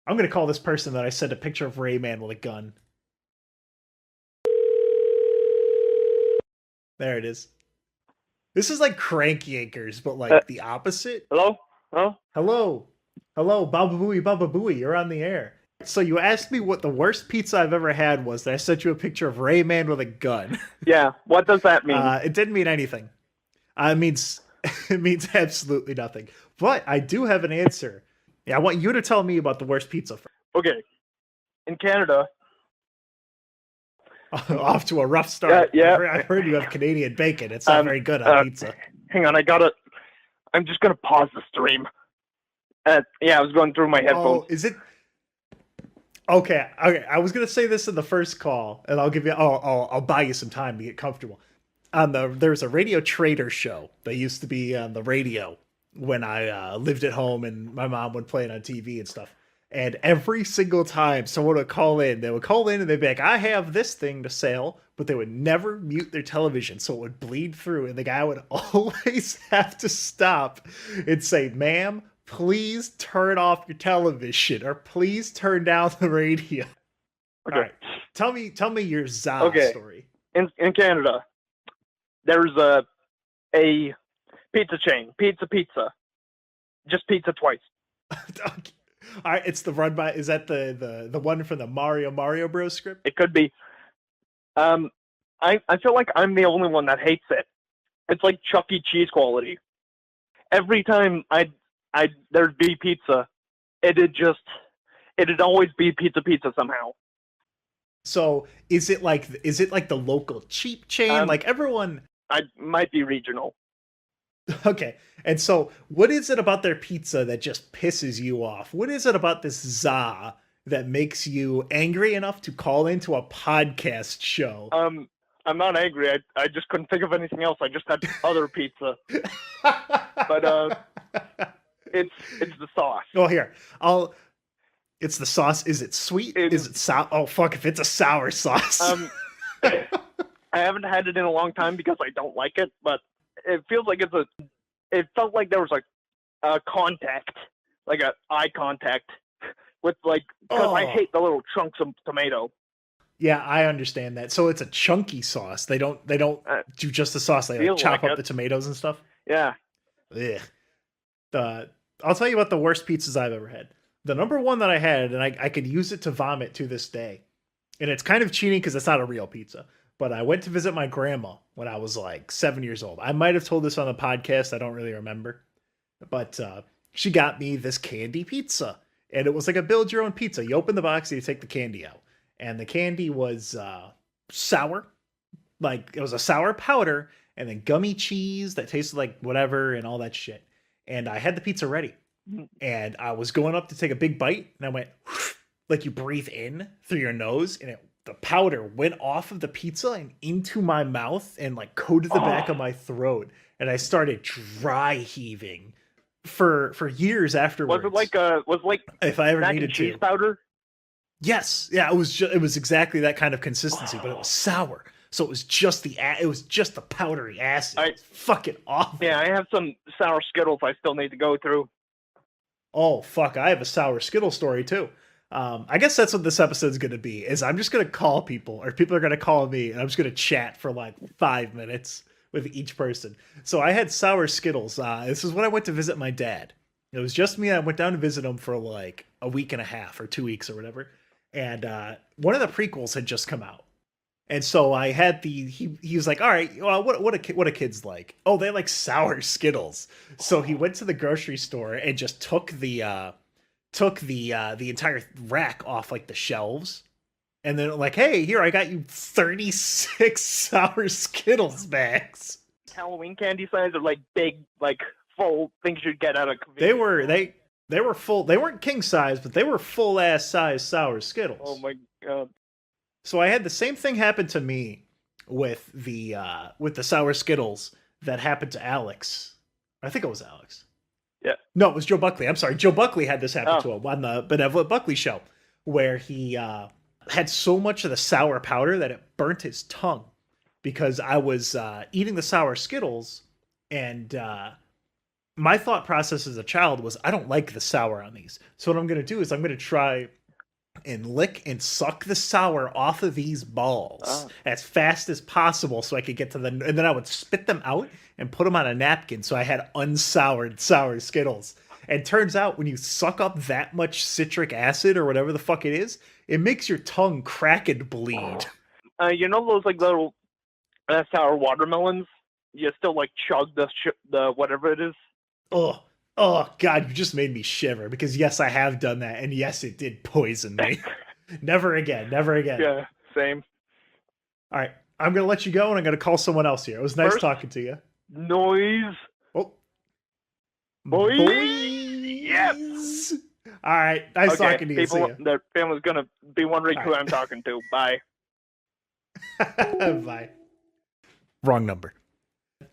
I'm going to call this person that I sent a picture of Rayman with a gun. There it is. This is like Crank Yankers, but like the opposite. Hello? Hello? Hello. Hello, Baba Booey, you're on the air. So you asked me what the worst pizza I've ever had was, and I sent you a picture of Rayman with a gun. Yeah, what does that mean? It didn't mean anything. It means absolutely nothing. But I do have an answer. Yeah, I want you to tell me about the worst pizza. Okay. In Canada. Off to a rough start. Yeah. I heard you have Canadian bacon. It's not very good on pizza. Hang on, I'm just gonna pause the stream. Yeah, I was going through my headphones. Oh, is it? Okay. I was gonna say this in the first call, and I'll give you. I'll buy you some time to get comfortable. There's a Radio Trader show that used to be on the radio when I lived at home, and my mom would play it on TV and stuff. And every single time someone would call in, they would call in and they'd be like, I have this thing to sell, but they would never mute their television, so it would bleed through, and the guy would always have to stop and say, ma'am, please turn off your television, or please turn down the radio. Okay. All right. Tell me your za story. In Canada, there's a pizza chain, Pizza. Just pizza twice. All right, it's the run by. Is that the one from the Mario Bros script? It could be. I feel like I'm the only one that hates it. It's like Chuck E. Cheese quality. Every time there'd be pizza, it'd always be pizza somehow. So is it like the local cheap chain? Like everyone. I might be regional. Okay. And so what is it about their pizza that just pisses you off? What is it about this za that makes you angry enough to call into a podcast show? I'm not angry. I just couldn't think of anything else. I just had other pizza. But it's the sauce. Oh, here. It's the sauce. Is it sweet? Is it sour? Oh, fuck, if it's a sour sauce. I haven't had it in a long time because I don't like it, but it feels like it felt like there was like a contact, like a eye contact with like, because I hate the little chunks of tomato. Yeah, I understand that. So it's a chunky sauce. They don't do just the sauce. They like chop up the tomatoes and stuff. Yeah. Ugh. I'll tell you about the worst pizzas I've ever had. The number one that I had, and I could use it to vomit to this day, and it's kind of cheating because it's not a real pizza. But I went to visit my grandma when I was like 7 years old. I might have told this on the podcast. I don't really remember. But she got me this candy pizza. And it was like a build your own pizza. You open the box and you take the candy out. And the candy was sour. Like it was a sour powder and then gummy cheese that tasted like whatever and all that shit. And I had the pizza ready. And I was going up to take a big bite. And I went, like you breathe in through your nose and the powder went off of the pizza and into my mouth and like coated the back of my throat, and I started dry heaving for years afterwards. Was it like if I ever mac needed and cheese to powder? Yes, yeah, it was exactly that kind of consistency, but it was sour, so it was just the powdery acid. It's fucking awful. Yeah, I have some sour Skittles I still need to go through. Oh fuck, I have a sour Skittle story too. I guess that's what this episode's going to be, is I'm just going to call people, or people are going to call me, and I'm just going to chat for like 5 minutes with each person. So I had sour Skittles. This is when I went to visit my dad. It was just me. I went down to visit him for like a week and a half or 2 weeks or whatever. And one of the prequels had just come out. And so I had he was like, all right, well, what do kids like? Oh, they like sour Skittles. So he went to the grocery store and just took the entire rack off like the shelves, and then like, hey, here, I got you 36 sour Skittles bags. Halloween candy size are like big, like full things you'd get out of They were full. They weren't king size, but they were full ass size sour Skittles. Oh my god. So I had the same thing happen to me with the sour Skittles that happened to Alex. I think it was Alex. Yeah. No, it was Joe Buckley. I'm sorry. Joe Buckley had this happen to him on the Benevolent Buckley show, where he had so much of the sour powder that it burnt his tongue, because I was eating the sour Skittles, and my thought process as a child was I don't like the sour on these. So what I'm going to do is I'm going to try and lick and suck the sour off of these balls as fast as possible so I could get to the, and then I would spit them out and put them on a napkin so I had unsoured sour Skittles. And turns out when you suck up that much citric acid or whatever the fuck it is, it makes your tongue crack and bleed. You know those like little sour watermelons? You still like chug the whatever it is. Oh God, you just made me shiver because yes, I have done that, and yes, it did poison me. Never again, never again. Yeah, same. All right, I'm gonna let you go, and I'm gonna call someone else here. It was nice talking to you. Noyz Boys. Yes. All right, nice talking to you. People, their family's gonna be wondering who I'm talking to. Bye. Bye. Wrong number.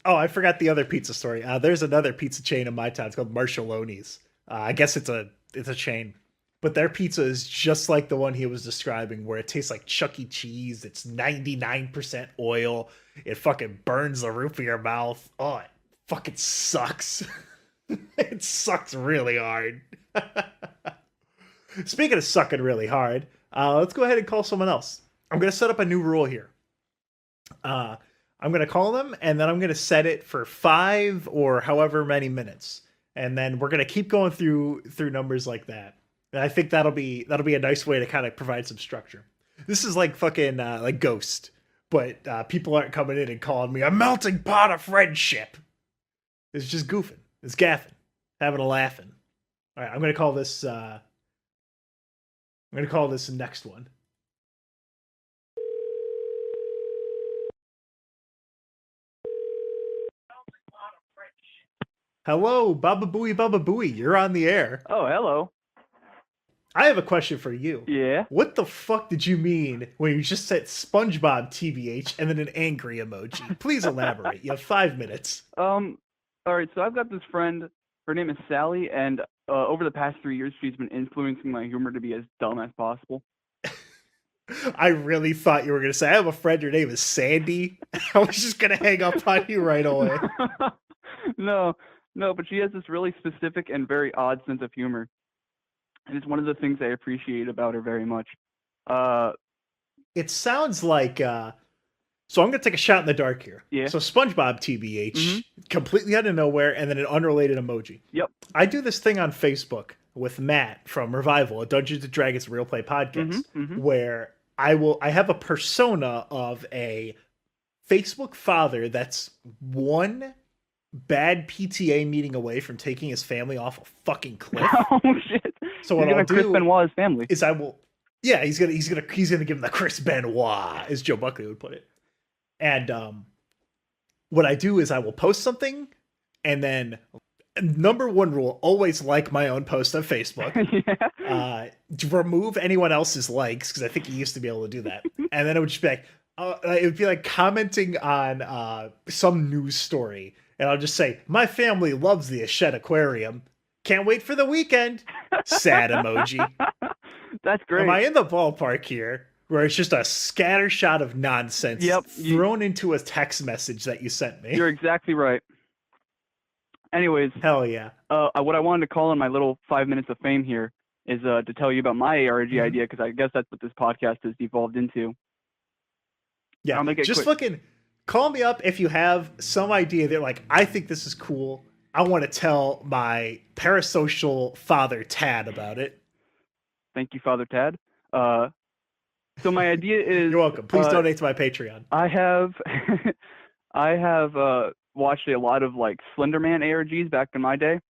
Oh, I forgot the other pizza story. There's another pizza chain in my town. It's called Marshallone's. I guess it's a chain, but their pizza is just like the one he was describing, where it tastes like Chuck E. Cheese. It's 99% oil. It fucking burns the roof of your mouth. Oh, it fucking sucks. It sucks really hard. Speaking of sucking really hard, let's go ahead and call someone else. I'm going to set up a new rule here. I'm going to call them, and then I'm going to set it for 5 or however many minutes. And then we're going to keep going through numbers like that. And I think that'll be a nice way to kind of provide some structure. This is like fucking like Ghost, but people aren't coming in and calling me a melting pot of friendship. It's just goofing. It's gaffing. Having a laughing. All right, I'm going to call this the next one. Hello, Baba Booey, you're on the air. Oh, hello. I have a question for you. Yeah? What the fuck did you mean when you just said SpongeBob TBH and then an angry emoji? Please elaborate. You have 5 minutes. All right, so I've got this friend. Her name is Sally, and over the past 3 years, she's been influencing my humor to be as dumb as possible. I really thought you were going to say, I have a friend, her name is Sandy. I was just going to hang up on you right away. No, but she has this really specific and very odd sense of humor. And it's one of the things I appreciate about her very much. It sounds like... So I'm going to take a shot in the dark here. Yeah. So SpongeBob TBH, completely out of nowhere, and then an unrelated emoji. Yep. I do this thing on Facebook with Matt from Revival, a Dungeons & Dragons real play podcast, where I have a persona of a Facebook father that's one bad PTA meeting away from taking his family off a fucking cliff. Oh shit! So what I'll Chris do Benoit's family is I will. Yeah, he's gonna give him the Chris Benoit, as Joe Buckley would put it. And what I do is I will post something, and then number one rule: always like my own post on Facebook. Remove anyone else's likes, because I think he used to be able to do that. And then it would just be like, it would be like commenting on some news story, and I'll just say, "My family loves the Ashed Aquarium. Can't wait for the weekend." Sad emoji. That's great. Am I in the ballpark here? Where it's just a scattershot of nonsense thrown into a text message that you sent me. You're exactly right. Anyways. Hell yeah. What I wanted to call in my little 5 minutes of fame here is to tell you about my ARG idea, because I guess that's what this podcast has devolved into. Yeah, I'll make it just quick. fucking call me up if you have some idea that, like, I think this is cool. I want to tell my parasocial father, Tad, about it. Thank you, Father Tad. So my idea is... You're welcome. Please donate to my Patreon. I have watched a lot of like Slenderman ARGs back in my day,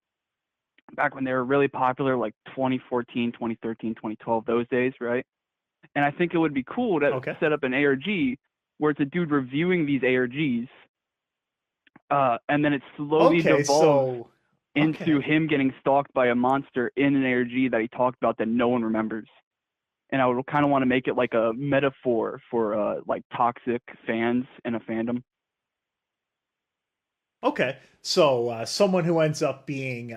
back when they were really popular, like 2014, 2013, 2012, those days, right? And I think it would be cool to set up an ARG where it's a dude reviewing these ARGs, and then it slowly devolves into him getting stalked by a monster in an ARG that he talked about that no one remembers. And I would kind of want to make it like a metaphor for like toxic fans in a fandom. Okay, so someone who ends up being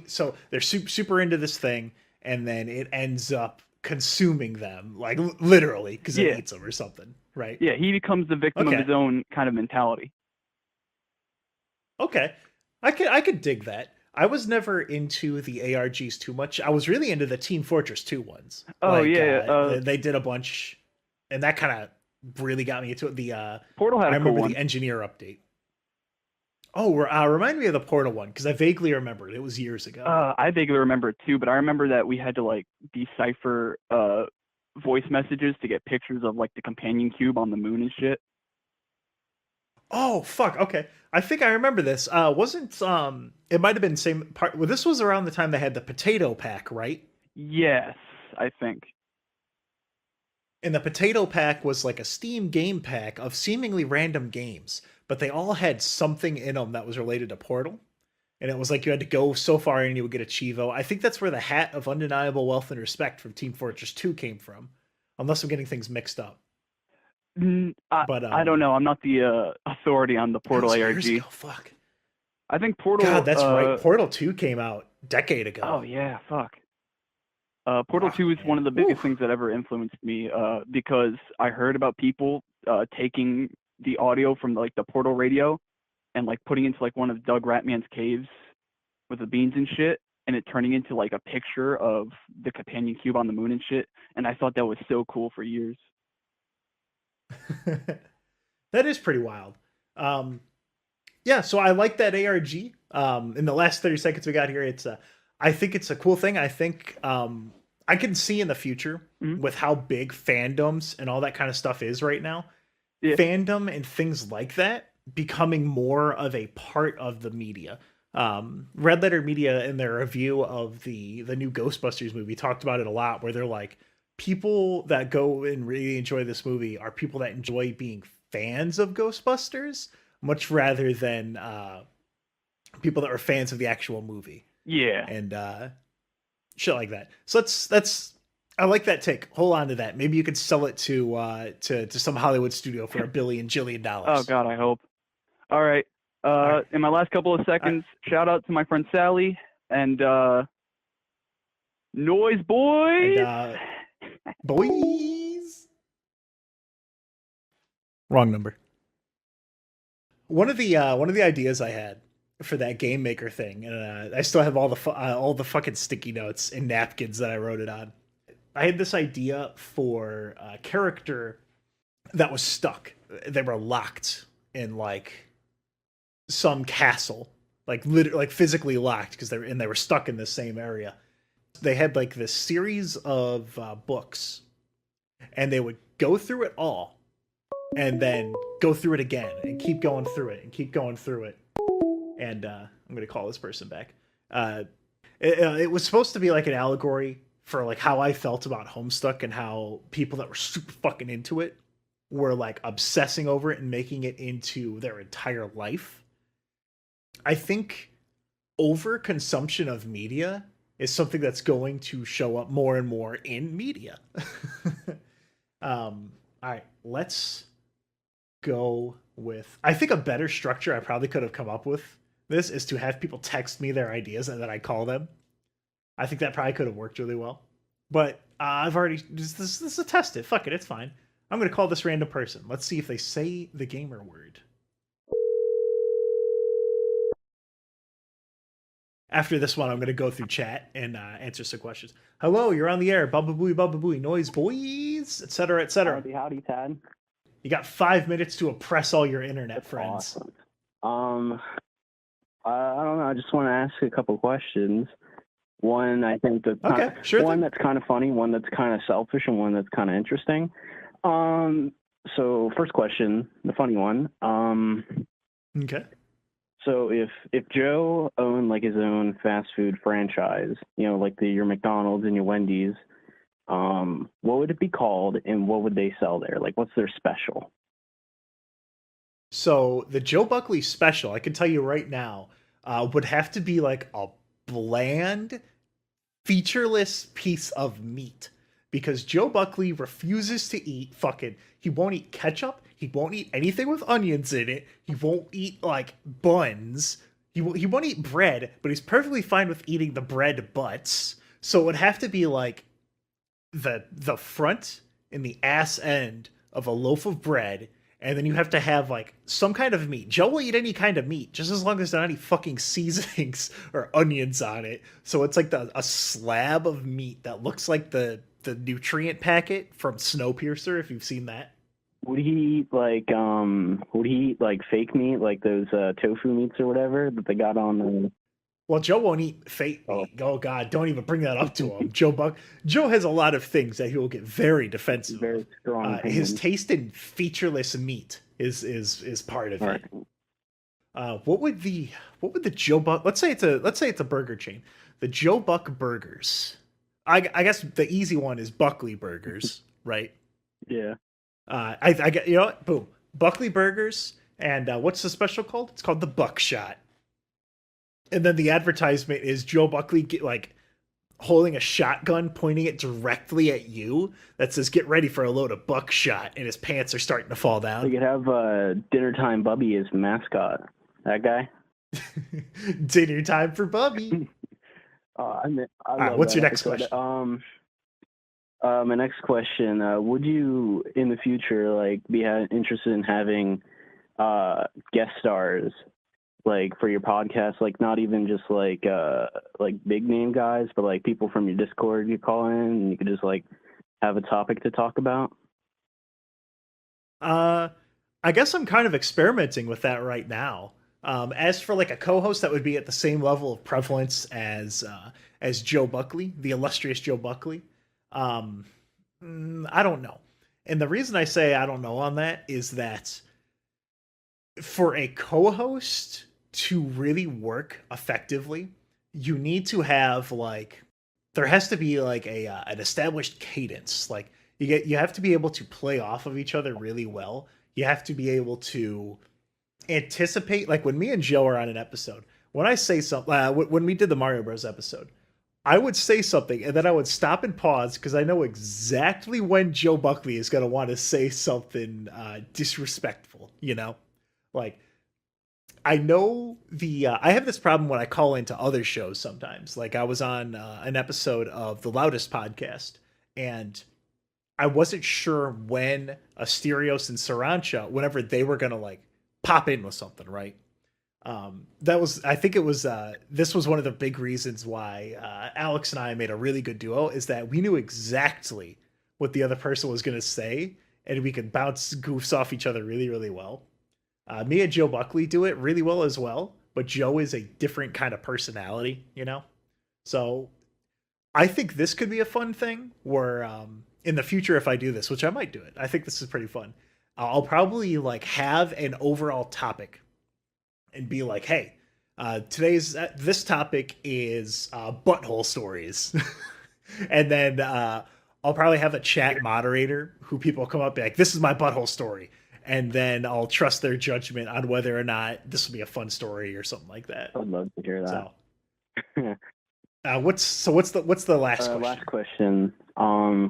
so they're super into this thing, and then it ends up consuming them, like literally, because it eats them or something, right? Yeah, he becomes the victim of his own kind of mentality. Okay, I could dig that. I was never into the ARGs too much. I was really into the Team Fortress 2 ones. Oh, yeah, they did a bunch, and that kind of really got me into it. The Portal had I a cool remember one. the engineer update. Oh, remind me of the Portal one because I vaguely remember it. It was years ago. I vaguely remember it too, but I remember that we had to like decipher voice messages to get pictures of like the companion cube on the moon and shit. Oh fuck. Okay, I think I remember this. Wasn't it might have been same part. Well, this was around the time they had the potato pack, right? Yes, I think. And the potato pack was like a Steam game pack of seemingly random games, but they all had something in them that was related to Portal. And it was like you had to go so far and you would get a Chivo. I think that's where the hat of undeniable wealth and respect from Team Fortress 2 came from. Unless I'm getting things mixed up. I don't know. I'm not the authority on the Portal ARG. Ago. Fuck. I think Portal. God, that's right. Portal 2 came out a decade ago. Oh yeah, fuck. Portal 2 is one of the biggest things that ever influenced me because I heard about people taking the audio from like the Portal radio and like putting into like one of Doug Ratman's caves with the beans and shit, and it turning into like a picture of the companion cube on the moon and shit. And I thought that was so cool for years. That is pretty wild. Yeah, so I like that ARG. In the last 30 seconds we got here, I think it's a cool thing. I think I can see in the future with how big fandoms and all that kind of stuff is right now. Yeah. Fandom and things like that becoming more of a part of the media. Red Letter Media in their review of the new Ghostbusters movie talked about it a lot, where they're like, people that go and really enjoy this movie are people that enjoy being fans of Ghostbusters much rather than people that are fans of the actual movie. Yeah. And shit like that. So that's I like that take. Hold on to that. Maybe you could sell it to some Hollywood studio for $1 billion jillion. Oh God, I hope. All right. In my last couple of seconds, shout out to my friend Sally and Noyz Boyz. And, boys. Wrong number. One of the ideas I had for that game maker thing, and I still have all the fucking sticky notes and napkins that I wrote it on. I had this idea for a character that was stuck. They were locked in like some castle, like literally, like physically locked because they were stuck in the same area. They had like this series of books, and they would go through it all, and then go through it again, and keep going through it, and keep going through it. And I'm going to call this person back. It was supposed to be like an allegory for like how I felt about Homestuck and how people that were super fucking into it were like obsessing over it and making it into their entire life. I think overconsumption of media is something that's going to show up more and more in media. All right, let's go with, I think a better structure I probably could have come up with this is to have people text me their ideas and then I call them. I think that probably could have worked really well. But I've already, this is a test it. Fuck it, it's fine. I'm going to call this random person. Let's see if they say the gamer word. After this one, I'm going to go through chat and answer some questions. Hello, you're on the air. Baba Booey, Noyz Boyz, etc., etc. Howdy, Tad. You got 5 minutes to oppress all your internet friends. Awesome. I don't know. I just want to ask a couple questions. One, I think that's that's kind of funny, one that's kind of selfish, and one that's kind of interesting. So first question, the funny one. Okay. So if Joe owned like his own fast food franchise, you know, like your McDonald's and your Wendy's, what would it be called, and what would they sell there? Like, what's their special? So the Joe Buckley special, I can tell you right now, would have to be like a bland, featureless piece of meat. Because Joe Buckley refuses to eat he won't eat ketchup. He won't eat anything with onions in it. He won't eat like buns. He won't eat bread, but he's perfectly fine with eating the bread butts. So it would have to be like the front and the ass end of a loaf of bread, and then you have to have like some kind of meat. Joe will eat any kind of meat, just as long as there aren't any fucking seasonings or onions on it. So it's like a slab of meat that looks like the nutrient packet from Snowpiercer, if you've seen that. Would he eat like fake meat, like those tofu meats or whatever that they got on the... Well, Joe won't eat fake meat. Oh God, don't even bring that up to him. Joe has a lot of things that he will get very defensive. Very strong. His taste in featureless meat is part of it. What would the Joe Buck? Let's say it's a burger chain. The Joe Buck Burgers. I guess the easy one is Buckley Burgers, right? Yeah. I get, you know what? Boom. Buckley Burgers, and what's the special called? It's called the Buckshot. And then the advertisement is Joe Buckley holding a shotgun, pointing it directly at you. That says, "Get ready for a load of buckshot," and his pants are starting to fall down. We could have Dinner Time Bubby as the mascot. That guy. Dinner time for Bubby. What's your next question? My next question: would you, in the future, be interested in having guest stars? For your podcast, not even just big name guys, but people from your Discord you call in and you could just have a topic to talk about? I guess I'm kind of experimenting with that right now. As for a co-host that would be at the same level of prevalence as Joe Buckley, the illustrious Joe Buckley, I don't know. And the reason I say I don't know on that is that for a co-host to really work effectively, you need to have there has to be an established cadence. You have to be able to play off of each other really well. You have to be able to anticipate, when me and Joe are on an episode, when I say something, when we did the Mario Bros episode, I would say something and then I would stop and pause because I know exactly when Joe Buckley is going to want to say something disrespectful, I know I have this problem when I call into other shows sometimes. I was on an episode of the Loudest podcast, and I wasn't sure when Asterios and Sarancha, whenever they were gonna pop in with something, right? This was one of the big reasons why Alex and I made a really good duo, is that we knew exactly what the other person was gonna say, and we could bounce goofs off each other really, really well. Me and Joe Buckley do it really well as well, but Joe is a different kind of personality, So I think this could be a fun thing where in the future, if I do this, which I might do it, I think this is pretty fun. I'll probably have an overall topic and be like, hey, this topic is butthole stories. And then I'll probably have a chat moderator who people come up and be like, this is my butthole story. And then I'll trust their judgment on whether or not this will be a fun story or something like that. I'd love to hear that. So, what's the last question? Last question.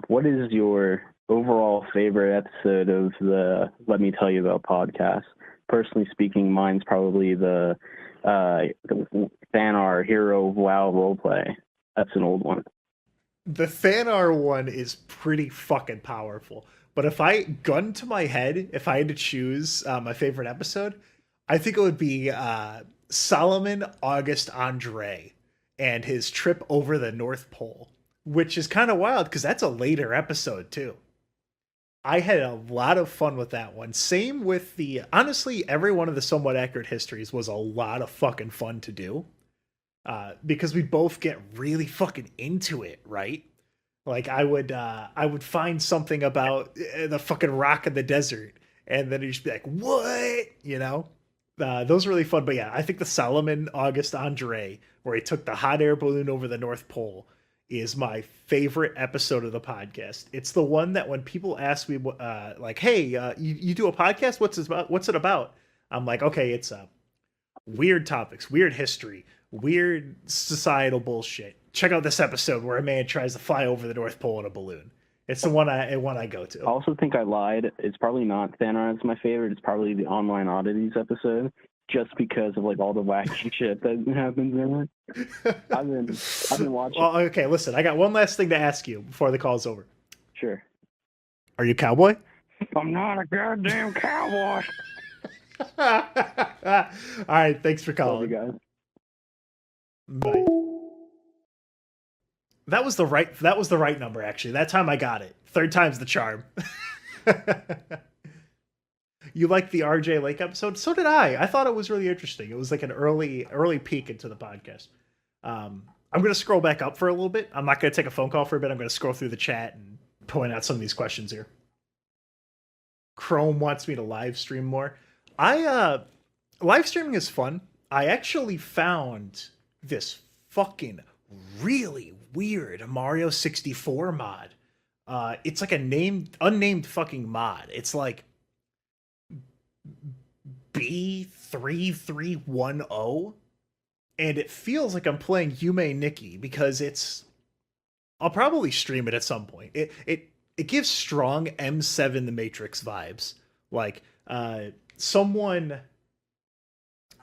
What is your overall favorite episode of the Let Me Tell You About podcast? Personally speaking, mine's probably the Thanar Hero of WoW roleplay. That's an old one. The Thanar one is pretty fucking powerful. But if I, gun to my head, if I had to choose my favorite episode, I think it would be Solomon August Andre and his trip over the North Pole, which is kind of wild because that's a later episode too. I had a lot of fun with that one. Same with honestly, every one of the Somewhat Accurate Histories was a lot of fucking fun to do because we both get really fucking into it, right? I would find something about the fucking rock in the desert, and then you'd just be like, what? Those are really fun. But yeah, I think the Solomon August Andre, where he took the hot air balloon over the North Pole, is my favorite episode of the podcast. It's the one that when people ask me, hey, you do a podcast? What's it about? I'm like, okay, it's weird topics, weird history, weird societal bullshit. Check out this episode where a man tries to fly over the North Pole in a balloon. It's the one I go to. I also think I lied. It's probably not Thanar as my favorite. It's probably the Online Oddities episode, just because of all the wacky shit that happens in it. I've been watching. Well, okay, listen. I got one last thing to ask you before the call's over. Sure. Are you a cowboy? I'm not a goddamn cowboy. All right, thanks for calling. Love you guys. Bye. That was the right number, actually. That time I got it. Third time's the charm. You liked the RJ Lake episode? So did I. I thought it was really interesting. It was like an early peek into the podcast. I'm going to scroll back up for a little bit. I'm not going to take a phone call for a bit. I'm going to scroll through the chat and point out some of these questions here. Chrome wants me to live stream more. Live streaming is fun. I actually found this fucking really weird Mario 64 mod. It's like a unnamed fucking mod. It's like B3310, and it feels like I'm playing Yume Nikki because I'll probably stream it at some point. It gives strong M7 The Matrix vibes. Like someone.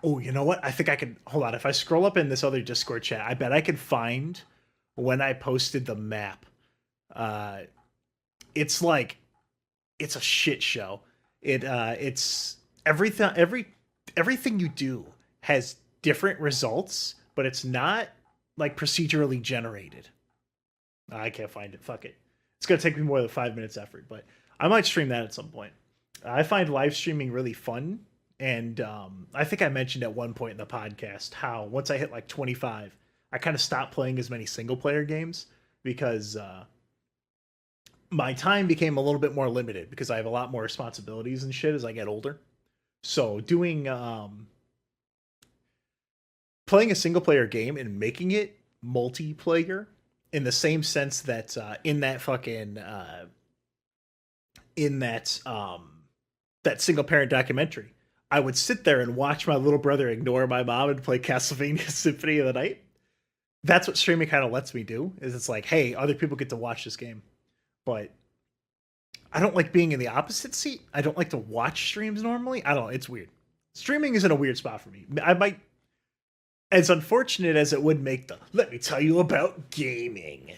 Oh, you know what? I think I can hold on. If I scroll up in this other Discord chat, I bet I can find when I posted the map. It's like it's a shit show. It's everything you do has different results, but it's not like procedurally generated. I can't find it. Fuck it. It's gonna take me more than 5 minutes effort, but I might stream that at some point. I find live streaming really fun, and I think I mentioned at one point in the podcast how once I hit like 25, I kind of stopped playing as many single player games because my time became a little bit more limited because I have a lot more responsibilities and shit as I get older. So doing playing a single player game and making it multiplayer in the same sense that in that single parent documentary, I would sit there and watch my little brother ignore my mom and play Castlevania Symphony of the Night. That's what streaming kind of lets me do. Is it's like, hey, other people get to watch this game. But I don't like being in the opposite seat. I don't like to watch streams normally. I don't know. It's weird. Streaming is in a weird spot for me. I might, as unfortunate as it would make let me tell you about gaming.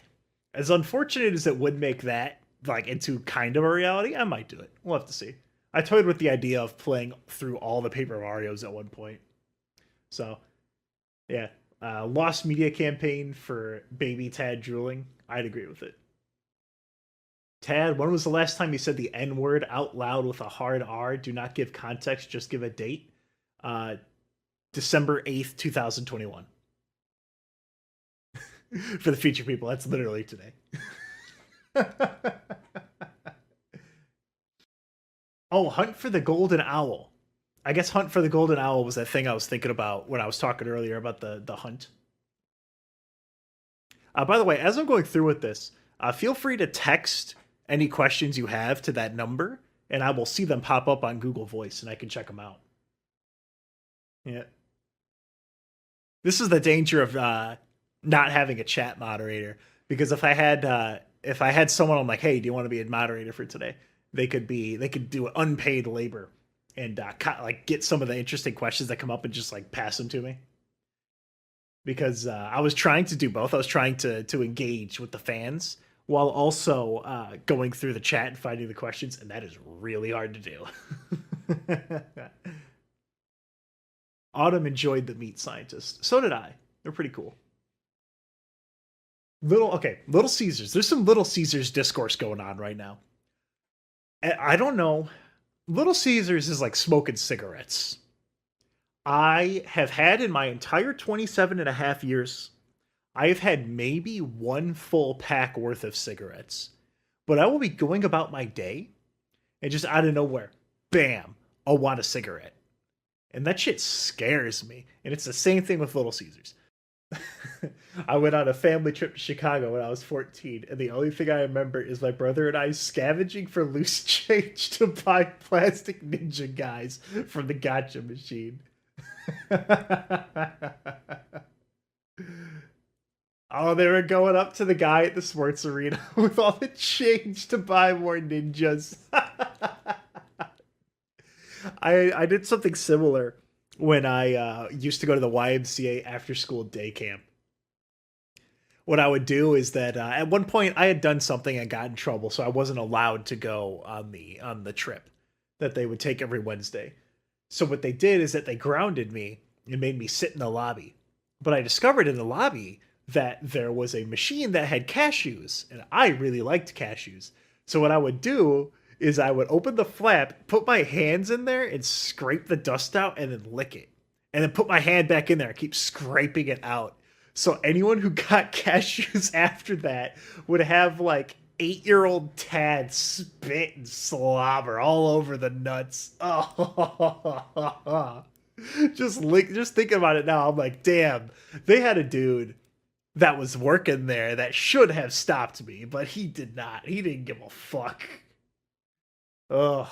As unfortunate as it would make that like into kind of a reality, I might do it. We'll have to see. I toyed with the idea of playing through all the Paper Marios at one point. So, yeah. Lost media campaign for baby Tad drooling. I'd agree with it. Tad, when was the last time you said the N-word out loud with a hard R? Do not give context, just give a date. December 8th, 2021. For the future people, that's literally today. Oh, Hunt for the Golden Owl. I guess Hunt for the Golden Owl was that thing I was thinking about when I was talking earlier about the hunt. By the way, as I'm going through with this, feel free to text any questions you have to that number, and I will see them pop up on Google Voice, and I can check them out. Yeah. This is the danger of not having a chat moderator, because if I had someone, I'm like, hey, do you want to be a moderator for today? They could do unpaid labor and like get some of the interesting questions that come up and just like pass them to me. Because I was trying to do both. I was trying to engage with the fans while also going through the chat and finding the questions, and that is really hard to do. Autumn enjoyed the Meat Scientist. So did I. They're pretty cool. Little Caesars. There's some Little Caesars discourse going on right now. I don't know. Little Caesars is like smoking cigarettes. I have had in my entire 27 and a half years, I have had maybe one full pack worth of cigarettes. But I will be going about my day and just out of nowhere, bam, I'll want a cigarette. And that shit scares me. And it's the same thing with Little Caesars. I went on a family trip to Chicago when I was 14, and the only thing I remember is my brother and I scavenging for loose change to buy plastic ninja guys from the gotcha machine. Oh, they were going up to the guy at the sports arena with all the change to buy more ninjas. I did something similar when I used to go to the YMCA after school day camp. what I would do is that at one point I had done something and got in trouble, so I wasn't allowed to go on the trip that they would take every Wednesday. So what they did is that they grounded me and made me sit in the lobby. But I discovered in the lobby that there was a machine that had cashews, and I really liked cashews. So what I would do is I would open the flap, put my hands in there, and scrape the dust out, and then lick it. And then put my hand back in there and keep scraping it out. So anyone who got cashews after that would have like 8-year-old Tad spit and slobber all over the nuts. Oh, just thinking about it now, I'm like, damn, they had a dude that was working there that should have stopped me, but he did not. He didn't give a fuck. Ugh.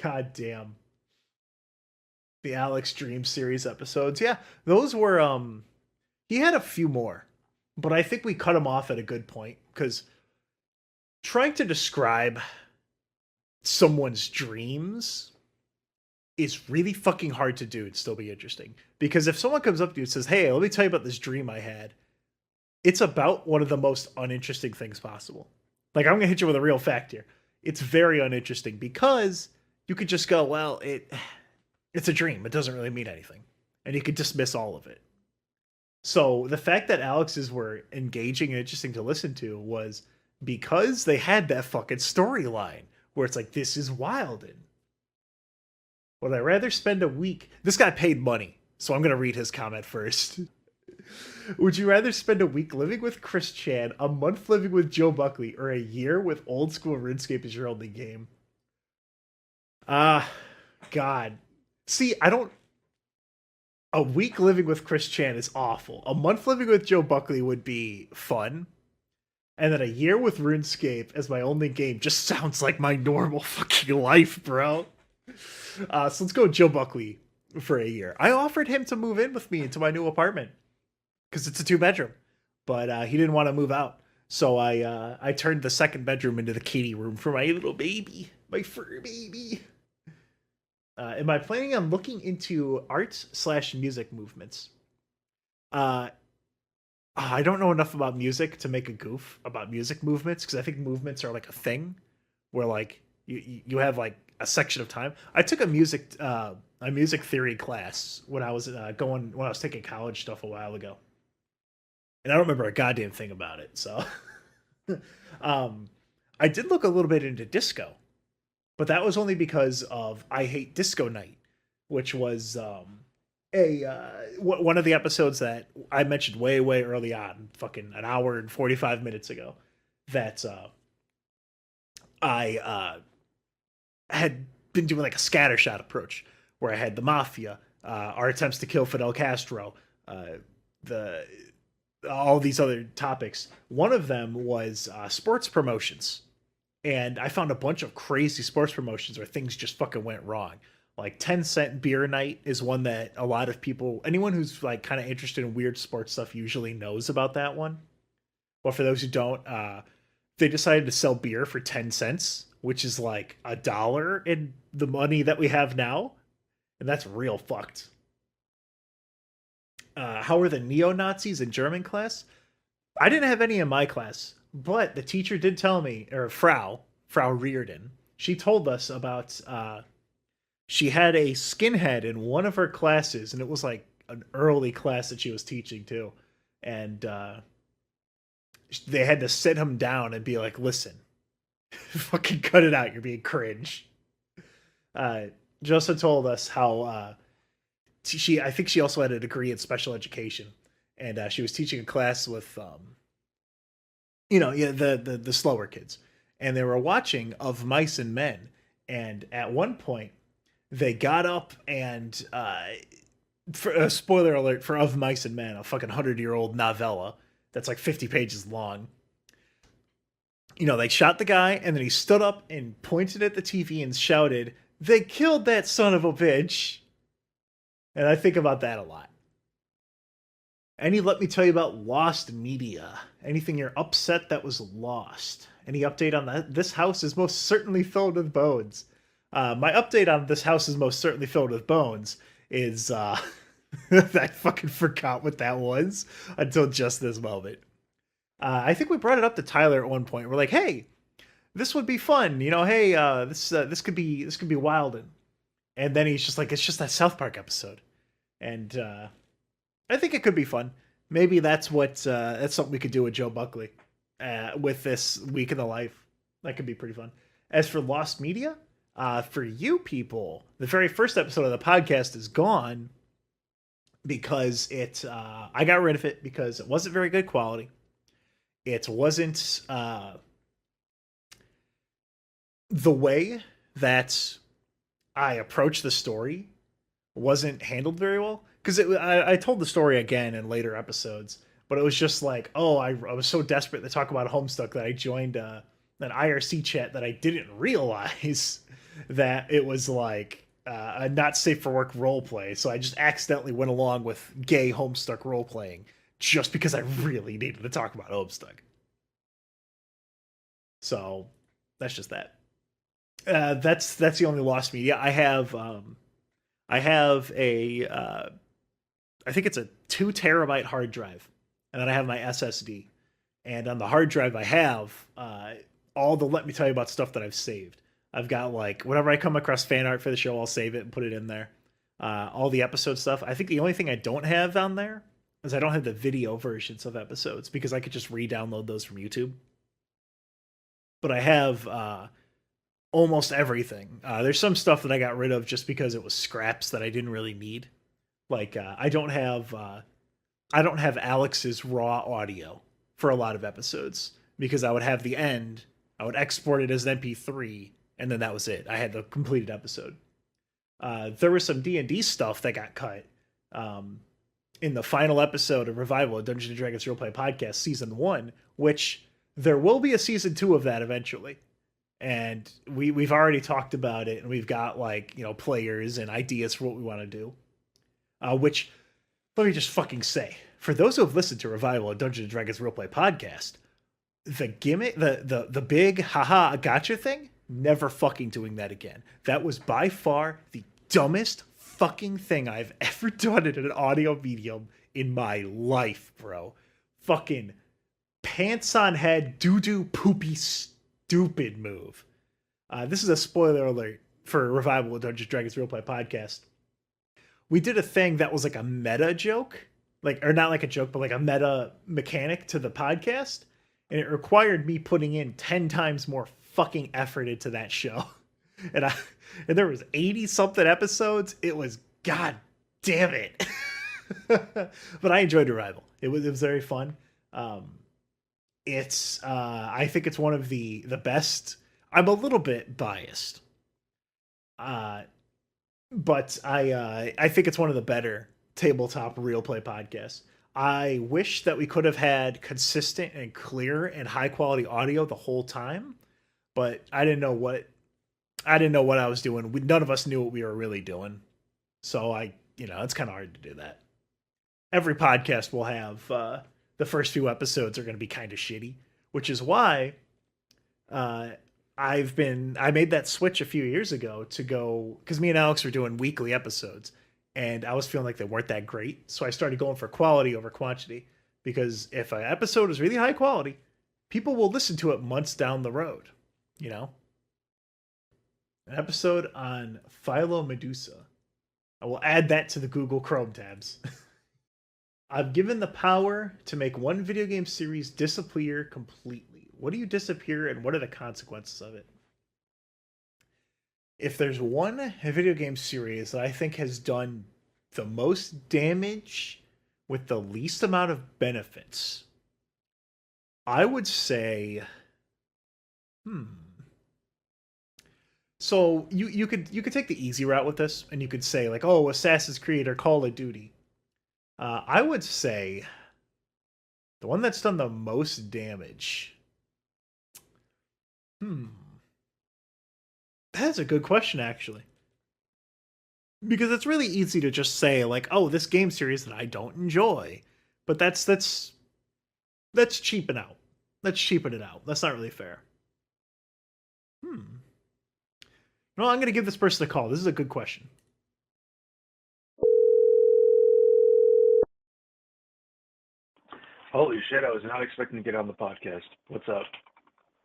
God damn. The Alex Dream series episodes. Yeah, those were, he had a few more, but I think we cut him off at a good point, because trying to describe someone's dreams is really fucking hard to do and still be interesting. Because if someone comes up to you and says, hey, let me tell you about this dream I had, it's about one of the most uninteresting things possible. Like, I'm gonna hit you with a real fact here. It's very uninteresting because you could just go, well, it's a dream. It doesn't really mean anything. And you could dismiss all of it. So the fact that Alex's were engaging and interesting to listen to was because they had that fucking storyline where it's like, this is wild. And would I rather spend a week? This guy paid money, so I'm going to read his comment first. Would you rather spend a week living with Chris Chan, a month living with Joe Buckley, or a year with old school RuneScape as your only game? God. See, a week living with Chris Chan is awful. A month living with Joe Buckley would be fun. And then a year with RuneScape as my only game just sounds like my normal fucking life, bro. So let's go with Joe Buckley for a year. I offered him to move in with me into my new apartment because it's a 2-bedroom, but he didn't want to move out. So I turned the second bedroom into the kitty room for my little baby, my fur baby. Am I planning on looking into art/music movements? I don't know enough about music to make a goof about music movements, because I think movements are like a thing where like you have like a section of time. I took a music theory class when I was taking college stuff a while ago, and I don't remember a goddamn thing about it. So I did look a little bit into disco, but that was only because of I Hate Disco Night, which was one of the episodes that I mentioned way early on, fucking an hour and 45 minutes ago, that I had been doing like a scattershot approach where I had the mafia, our attempts to kill Fidel Castro, all these other topics. One of them was sports promotions. And I found a bunch of crazy sports promotions where things just fucking went wrong. Like 10-cent beer night is one that a lot of people, anyone who's like kind of interested in weird sports stuff usually knows about that one. But for those who don't, they decided to sell beer for 10 cents, which is like $1 in the money that we have now. And that's real fucked. How were the neo-Nazis in German class? I didn't have any in my class, but the teacher did tell me, or Frau Reardon, she told us about, she had a skinhead in one of her classes, and it was like an early class that she was teaching too. And they had to sit him down and be like, listen, fucking cut it out, you're being cringe. Josa told us how I think she also had a degree in special education, and she was teaching a class with the slower kids, and they were watching Of Mice and Men, and at one point they got up and for a spoiler alert for Of Mice and Men, a fucking 100-year-old novella that's like 50 pages long. They shot the guy, and then he stood up and pointed at the TV and shouted, "They killed that son of a bitch." And I think about that a lot. Let me tell you about lost media. Anything you're upset that was lost? Any update on that? This house is most certainly filled with bones. My update on this house is most certainly filled with bones is I fucking forgot what that was until just this moment. I think we brought it up to Tyler at one point. We're like, hey, this would be fun. You know, hey, this could be wildin'. And then he's just like, it's just that South Park episode. And I think it could be fun. Maybe that's something we could do with Joe Buckley with this week in the life. That could be pretty fun. As for Lost Media, for you people, the very first episode of the podcast is gone because I got rid of it because it wasn't very good quality. It wasn't the way that I approached the story wasn't handled very well. Because I told the story again in later episodes, but it was just like, I was so desperate to talk about Homestuck that I joined an IRC chat that I didn't realize that it was like a not safe for work role play. So I just accidentally went along with gay Homestuck role playing just because I really needed to talk about Homestuck. So that's just that. That's the only Lost Media I have. I have I think it's a 2 terabyte hard drive, and then I have my SSD. And on the hard drive, I have all the Let Me Tell You About stuff that I've saved. I've got like whenever I come across fan art for the show, I'll save it and put it in there. All the episode stuff. I think the only thing I don't have on there is I don't have the video versions of episodes because I could just re-download those from YouTube. But I have almost everything. There's some stuff that I got rid of just because it was scraps that I didn't really need. Like I don't have Alex's raw audio for a lot of episodes because I would have the end, I would export it as an MP3, and then that was it. I had the completed episode. There was some D&D stuff that got cut in the final episode of Revival of Dungeons & Dragons Roleplay Podcast Season 1, which there will be a Season 2 of that eventually. And we've already talked about it, and we've got like, players and ideas for what we want to do. Which, let me just fucking say, for those who have listened to Revival of Dungeons & Dragons Roleplay Podcast, the gimmick, the big haha gotcha thing, never fucking doing that again. That was by far the dumbest fucking thing I've ever done in an audio medium in my life, bro. Fucking pants on head, doo-doo poopy stupid move. This is a spoiler alert for Revival of Dungeons & Dragons Roleplay Podcast. We did a thing that was like a meta joke, or not like a joke, but like a meta mechanic to the podcast. And it required me putting in 10 times more fucking effort into that show. And there was 80 something episodes. It was, god damn it. But I enjoyed Revival. It was very fun. I think it's one of the best. I'm a little bit biased. But I think it's one of the better tabletop real play podcasts. I wish that we could have had consistent and clear and high quality audio the whole time, but I didn't know what I was doing. None of us knew what we were really doing. So it's kind of hard to do that. Every podcast will have the first few episodes are going to be kind of shitty, which is why I made that switch a few years ago to go, because me and Alex were doing weekly episodes and I was feeling like they weren't that great. So I started going for quality over quantity, because if an episode is really high quality, people will listen to it months down the road, An episode on Philo-Medusa. I will add that to the Google Chrome tabs. I'm given the power to make one video game series disappear completely. What do you disappear, and what are the consequences of it? If there's one video game series that I think has done the most damage with the least amount of benefits, I would say, So you could take the easy route with this, and you could say like, oh, Assassin's Creed or Call of Duty. I would say the one that's done the most damage. That's a good question, actually. Because it's really easy to just say like, oh, this game series that I don't enjoy. But that's cheaping out. Let's cheapen it out. That's not really fair. Well, I'm going to give this person a call. This is a good question. Holy shit, I was not expecting to get on the podcast. What's up?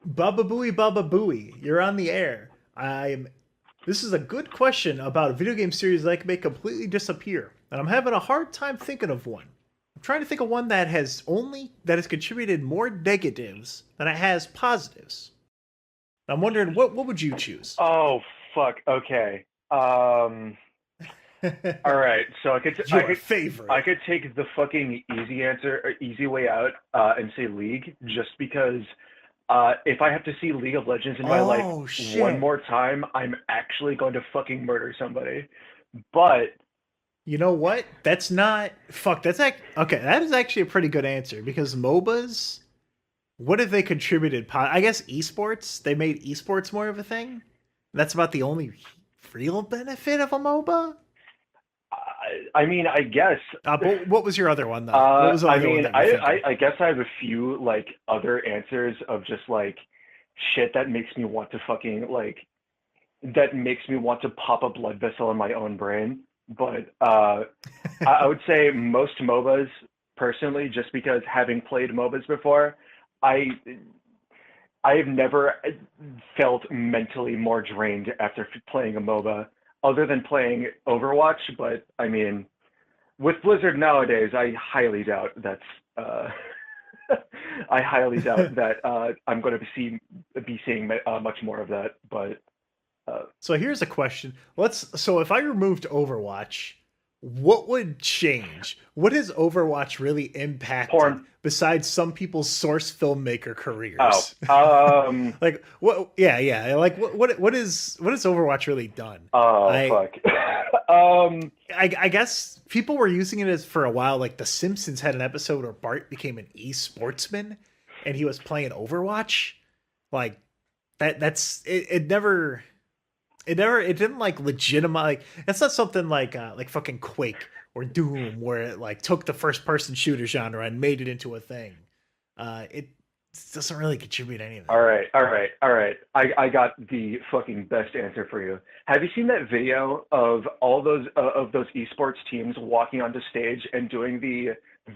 Baba Booey, you're on the air. This is a good question about a video game series that I can make completely disappear, and I'm having a hard time thinking of one. I'm trying to think of one that has contributed more negatives than it has positives. I'm wondering, what would you choose? Oh, fuck. Okay. All right. So I could take the fucking easy answer, or easy way out, and say League, just because if I have to see League of Legends in my life one more time, I'm actually going to fucking murder somebody. But you know what? That is actually a pretty good answer, because MOBAs, what have they contributed? I guess esports. They made esports more of a thing. That's about the only real benefit of a MOBA. I mean, I guess. But what was your other one, though? I guess I have a few like other answers of just like shit that makes me want to fucking that makes me want to pop a blood vessel in my own brain. But I would say most MOBAs, personally, just because having played MOBAs before, I've never felt mentally more drained after playing a MOBA, other than playing Overwatch. But I mean, with Blizzard nowadays, I highly doubt that I'm going to be seeing much more of that. But so here's a question. So if I removed Overwatch, what would change? What has Overwatch really impacted besides some people's source filmmaker careers? Like what? Yeah. Like what has Overwatch really done? Fuck. I guess people were using it as for a while. Like The Simpsons had an episode where Bart became an e-sportsman and he was playing Overwatch. Like that's it. It didn't like legitimize. Like, it's not something like fucking Quake or Doom, where it like took the first person shooter genre and made it into a thing. It doesn't really contribute anything. All right. I got the fucking best answer for you. Have you seen that video of all those esports teams walking onto stage and doing the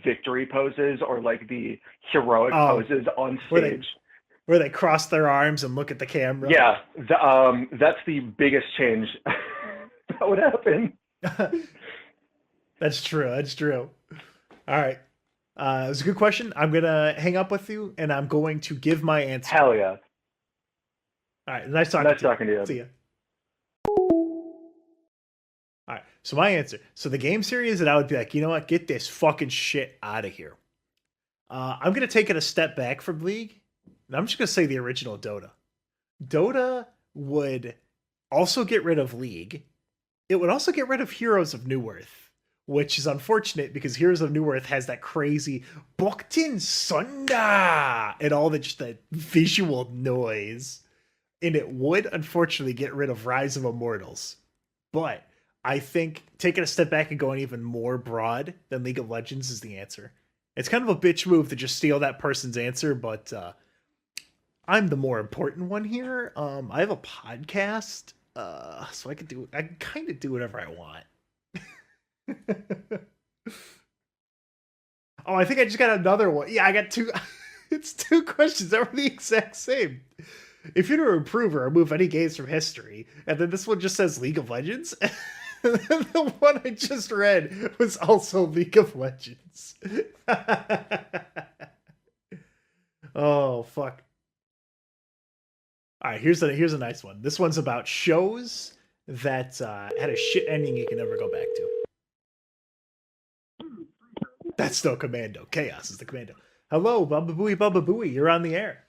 victory poses, or like the heroic poses on stage? Where they cross their arms and look at the camera. Yeah, that's the biggest change that would happen. That's true. All right. It was a good question. I'm going to hang up with you, and I'm going to give my answer. Hell yeah. All right. Nice talking to you. See ya. All right. So my answer. So the game series that I would be like, you know what? Get this fucking shit out of here. I'm going to take it a step back from League. I'm just going to say the original Dota. Dota would also get rid of League. It would also get rid of Heroes of New Earth, which is unfortunate because Heroes of New Earth has that crazy Boktin Sunda and all just that visual noise. And it would unfortunately get rid of Rise of Immortals. But I think taking a step back and going even more broad than League of Legends is the answer. It's kind of a bitch move to just steal that person's answer, but I'm the more important one here. I have a podcast, so I can kind of do whatever I want. Oh, I think I just got another one. Yeah, I got two. It's two questions that were the exact same. If you're to improve or remove any games from history, and then this one just says League of Legends, and then the one I just read was also League of Legends. Oh, fuck. All right, here's a nice one. This one's about shows that had a shit ending you can never go back to. That's no Commando. Chaos is the Commando. Hello, Baba Booey. You're on the air.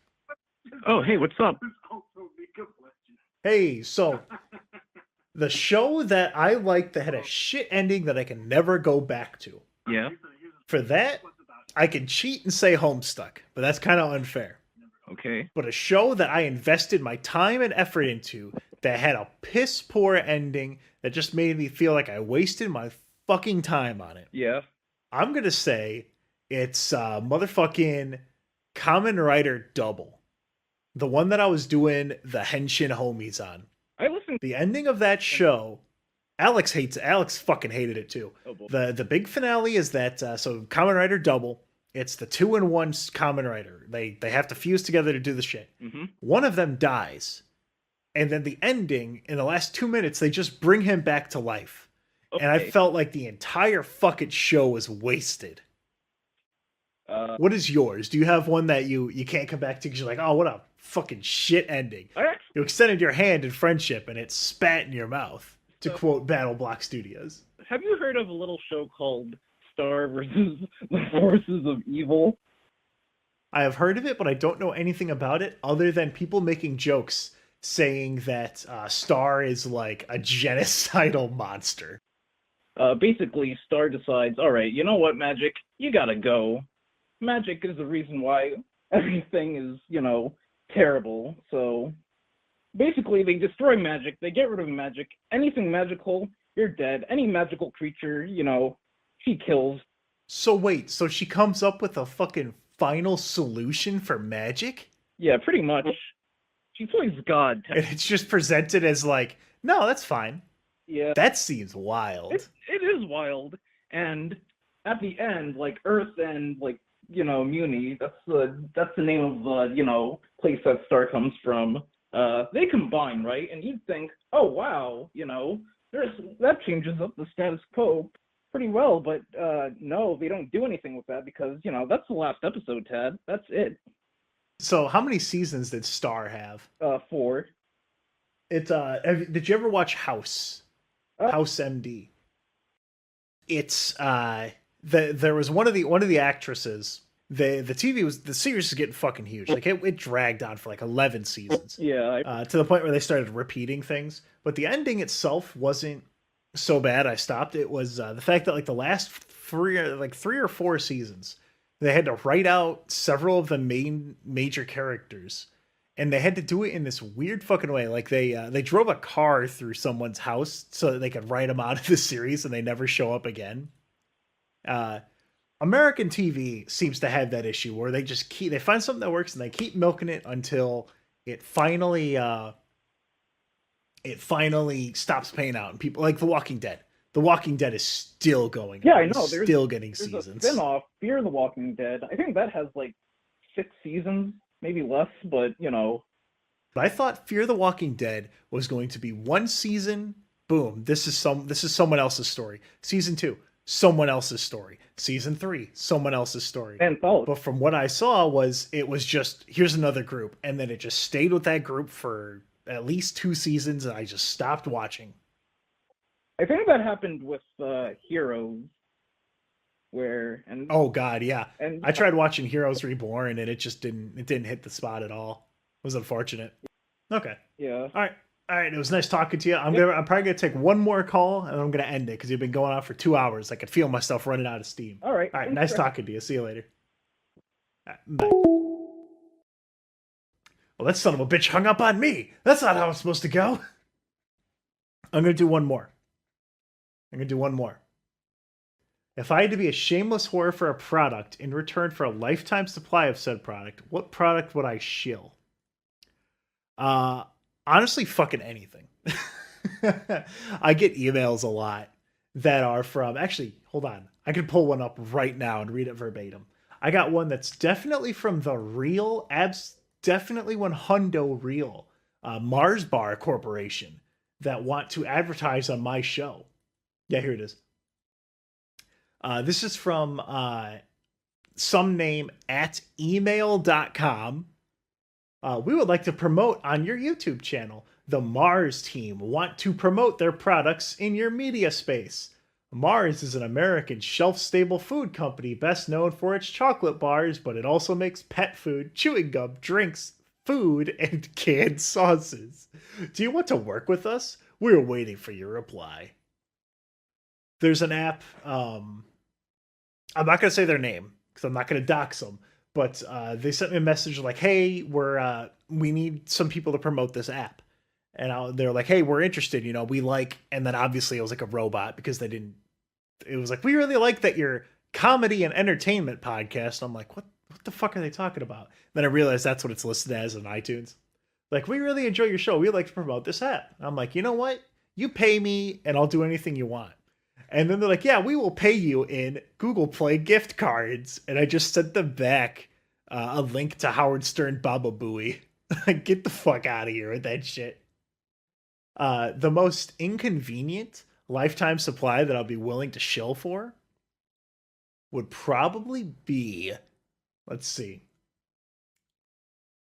Oh, hey, what's up? Hey, so the show that I liked that had a shit ending that I can never go back to. Yeah. For that, I can cheat and say Homestuck, but that's kind of unfair. Okay. But a show that I invested my time and effort into that had a piss poor ending that just made me feel like I wasted my fucking time on it. Yeah. I'm going to say it's motherfucking Kamen Rider Double. The one that I was doing the Henshin homies on. I listened. The ending of that show, Alex fucking hated it too. Oh, the big finale is that, so Kamen Rider Double, It's the 2-in-1 Kamen Rider. They have to fuse together to do the shit. Mm-hmm. One of them dies. And then the ending, in the last 2 minutes, they just bring him back to life. Okay. And I felt like the entire fucking show was wasted. What is yours? Do you have one that you can't come back to because you're like, oh, what a fucking shit ending? You extended your hand in friendship and it spat in your mouth, to quote Battle Block Studios. Have you heard of a little show called Star versus the Forces of Evil? I have heard of it, but I don't know anything about it other than people making jokes saying that Star is like a genocidal monster. Basically, Star decides, all right, you know what, Magic? You gotta go. Magic is the reason why everything is, terrible. So basically, they destroy magic. They get rid of magic. Anything magical, you're dead. Any magical creature, she kills. So wait, so she comes up with a fucking final solution for magic? Yeah, pretty much. She plays God. And it's just presented as like, no, that's fine. Yeah. That seems wild. It is wild. And at the end, like Earth and like, Muni, that's the name of the, place that Star comes from. They combine, right? And you'd think, oh wow, that changes up the status quo pretty well, but no, they don't do anything with that because, that's the last episode, Tad. That's it. So how many seasons did Star have? 4. It's did you ever watch House? House MD. It's there was one of the actresses. The series is getting fucking huge. Like it dragged on for like 11 seasons. Yeah. To the point where they started repeating things, but the ending itself wasn't so bad. I stopped. It was the fact that like the last 3 or 4 seasons, they had to write out several of the major characters, and they had to do it in this weird fucking way. Like they drove a car through someone's house so that they could write them out of the series, and they never show up again. American TV seems to have that issue where they just they find something that works and they keep milking it until it finally stops paying out, and people like The Walking Dead. The Walking Dead is still going. Yeah, I know. There's still getting seasons. A spin-off, Fear the Walking Dead. I think that has like 6 seasons, maybe less, but But I thought Fear the Walking Dead was going to be 1 season. Boom. This is someone else's story. Season 2, someone else's story. Season 3, someone else's story. But from what I saw it was just, here's another group. And then it just stayed with that group for at least 2 seasons, and I just stopped watching. I think that happened with Heroes, oh god, yeah. And I tried watching Heroes Reborn, and it just didn't hit the spot at all. It was unfortunate. Okay. Yeah. All right. It was nice talking to you. I'm probably gonna take one more call, and I'm gonna end it because you've been going on for 2 hours. I could feel myself running out of steam. All right. Nice talking to you. See you later. All right, bye. Well, that son of a bitch hung up on me. That's not how it's supposed to go. I'm gonna do one more. If I had to be a shameless whore for a product in return for a lifetime supply of said product, what product would I shill? Honestly, fucking anything. I get emails a lot that are from... Actually, hold on. I can pull one up right now and read it verbatim. I got one that's definitely from the real, definitely 100 real Mars Bar Corporation that want to advertise on my show. Yeah, here it is. This is from some name at email.com. We would like to promote on your YouTube channel. The Mars team want to promote their products in your media space. Mars is an American shelf-stable food company best known for its chocolate bars, but it also makes pet food, chewing gum, drinks, food, and canned sauces. Do you want to work with us? We're waiting for your reply. There's an app. I'm not going to say their name because I'm not going to dox them. But they sent me a message like, "Hey, we need some people to promote this app," and they're like, "Hey, we're interested. We like." And then obviously it was like a robot because they didn't. It was like, "We really like that you're comedy and entertainment podcast." I'm like, "What the fuck are they talking about?" Then I realized that's what it's listed as on iTunes. Like, "We really enjoy your show. We'd like to promote this app." I'm like, "You know what? You pay me, and I'll do anything you want." And then they're like, yeah, we will pay you in Google Play gift cards. And I just sent them back a link to Howard Stern Baba Booey. Get the fuck out of here with that shit. The most inconvenient lifetime supply that I'll be willing to shill for would probably be, let's see.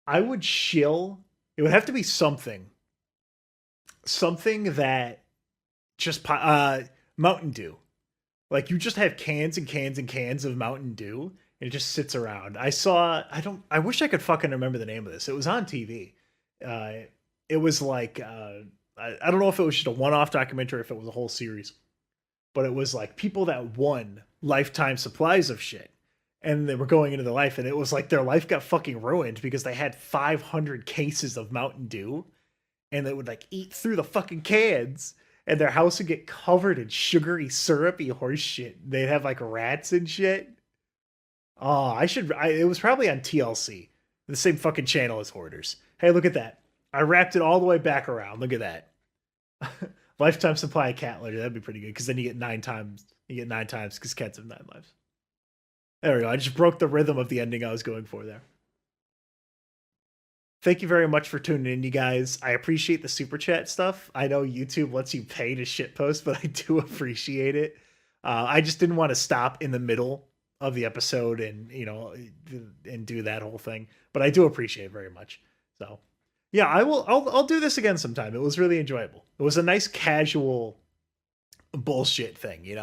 I would shill, it would have to be something that just, Mountain Dew. Like, you just have cans and cans and cans of Mountain Dew, and it just sits around. I wish I could fucking remember the name of this. It was on TV. It was like, I don't know if it was just a one-off documentary or if it was a whole series, but it was like people that won lifetime supplies of shit, and they were going into their life, and it was like their life got fucking ruined because they had 500 cases of Mountain Dew, and they would like eat through the fucking cans, and their house would get covered in sugary, syrupy horse shit. They'd have like rats and shit. Oh, it was probably on TLC, the same fucking channel as Hoarders. Hey, look at that. I wrapped it all the way back around. Look at that. Lifetime supply of cat litter. That'd be pretty good, because then you get 9 times. You get 9 times because cats have 9 lives. There we go. I just broke the rhythm of the ending I was going for there. Thank you very much for tuning in, you guys. I appreciate the super chat stuff. I know YouTube lets you pay to shitpost, but I do appreciate it. I just didn't want to stop in the middle of the episode and, and do that whole thing. But I do appreciate it very much. So, yeah, I'll do this again sometime. It was really enjoyable. It was a nice casual bullshit thing,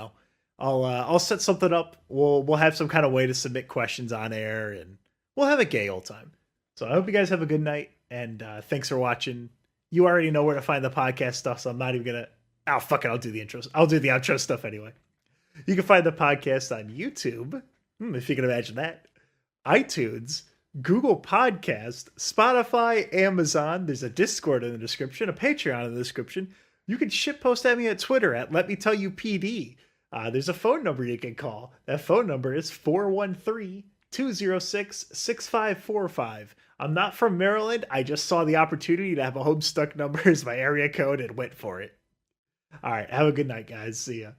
I'll set something up. We'll have some kind of way to submit questions on air, and we'll have a gay old time. So I hope you guys have a good night, and thanks for watching. You already know where to find the podcast stuff, so I'm not even gonna. Oh, fuck it, I'll do the intros. I'll do the outro stuff anyway. You can find the podcast on YouTube, if you can imagine that, iTunes, Google Podcast, Spotify, Amazon. There's a Discord in the description, a Patreon in the description. You can shitpost at me at Twitter at letmetellyouabouttt. There's a phone number you can call. That phone number is 413-206-6545. I'm not from Maryland. I just saw the opportunity to have a Homestuck number as my area code and went for it. All right. Have a good night, guys. See ya.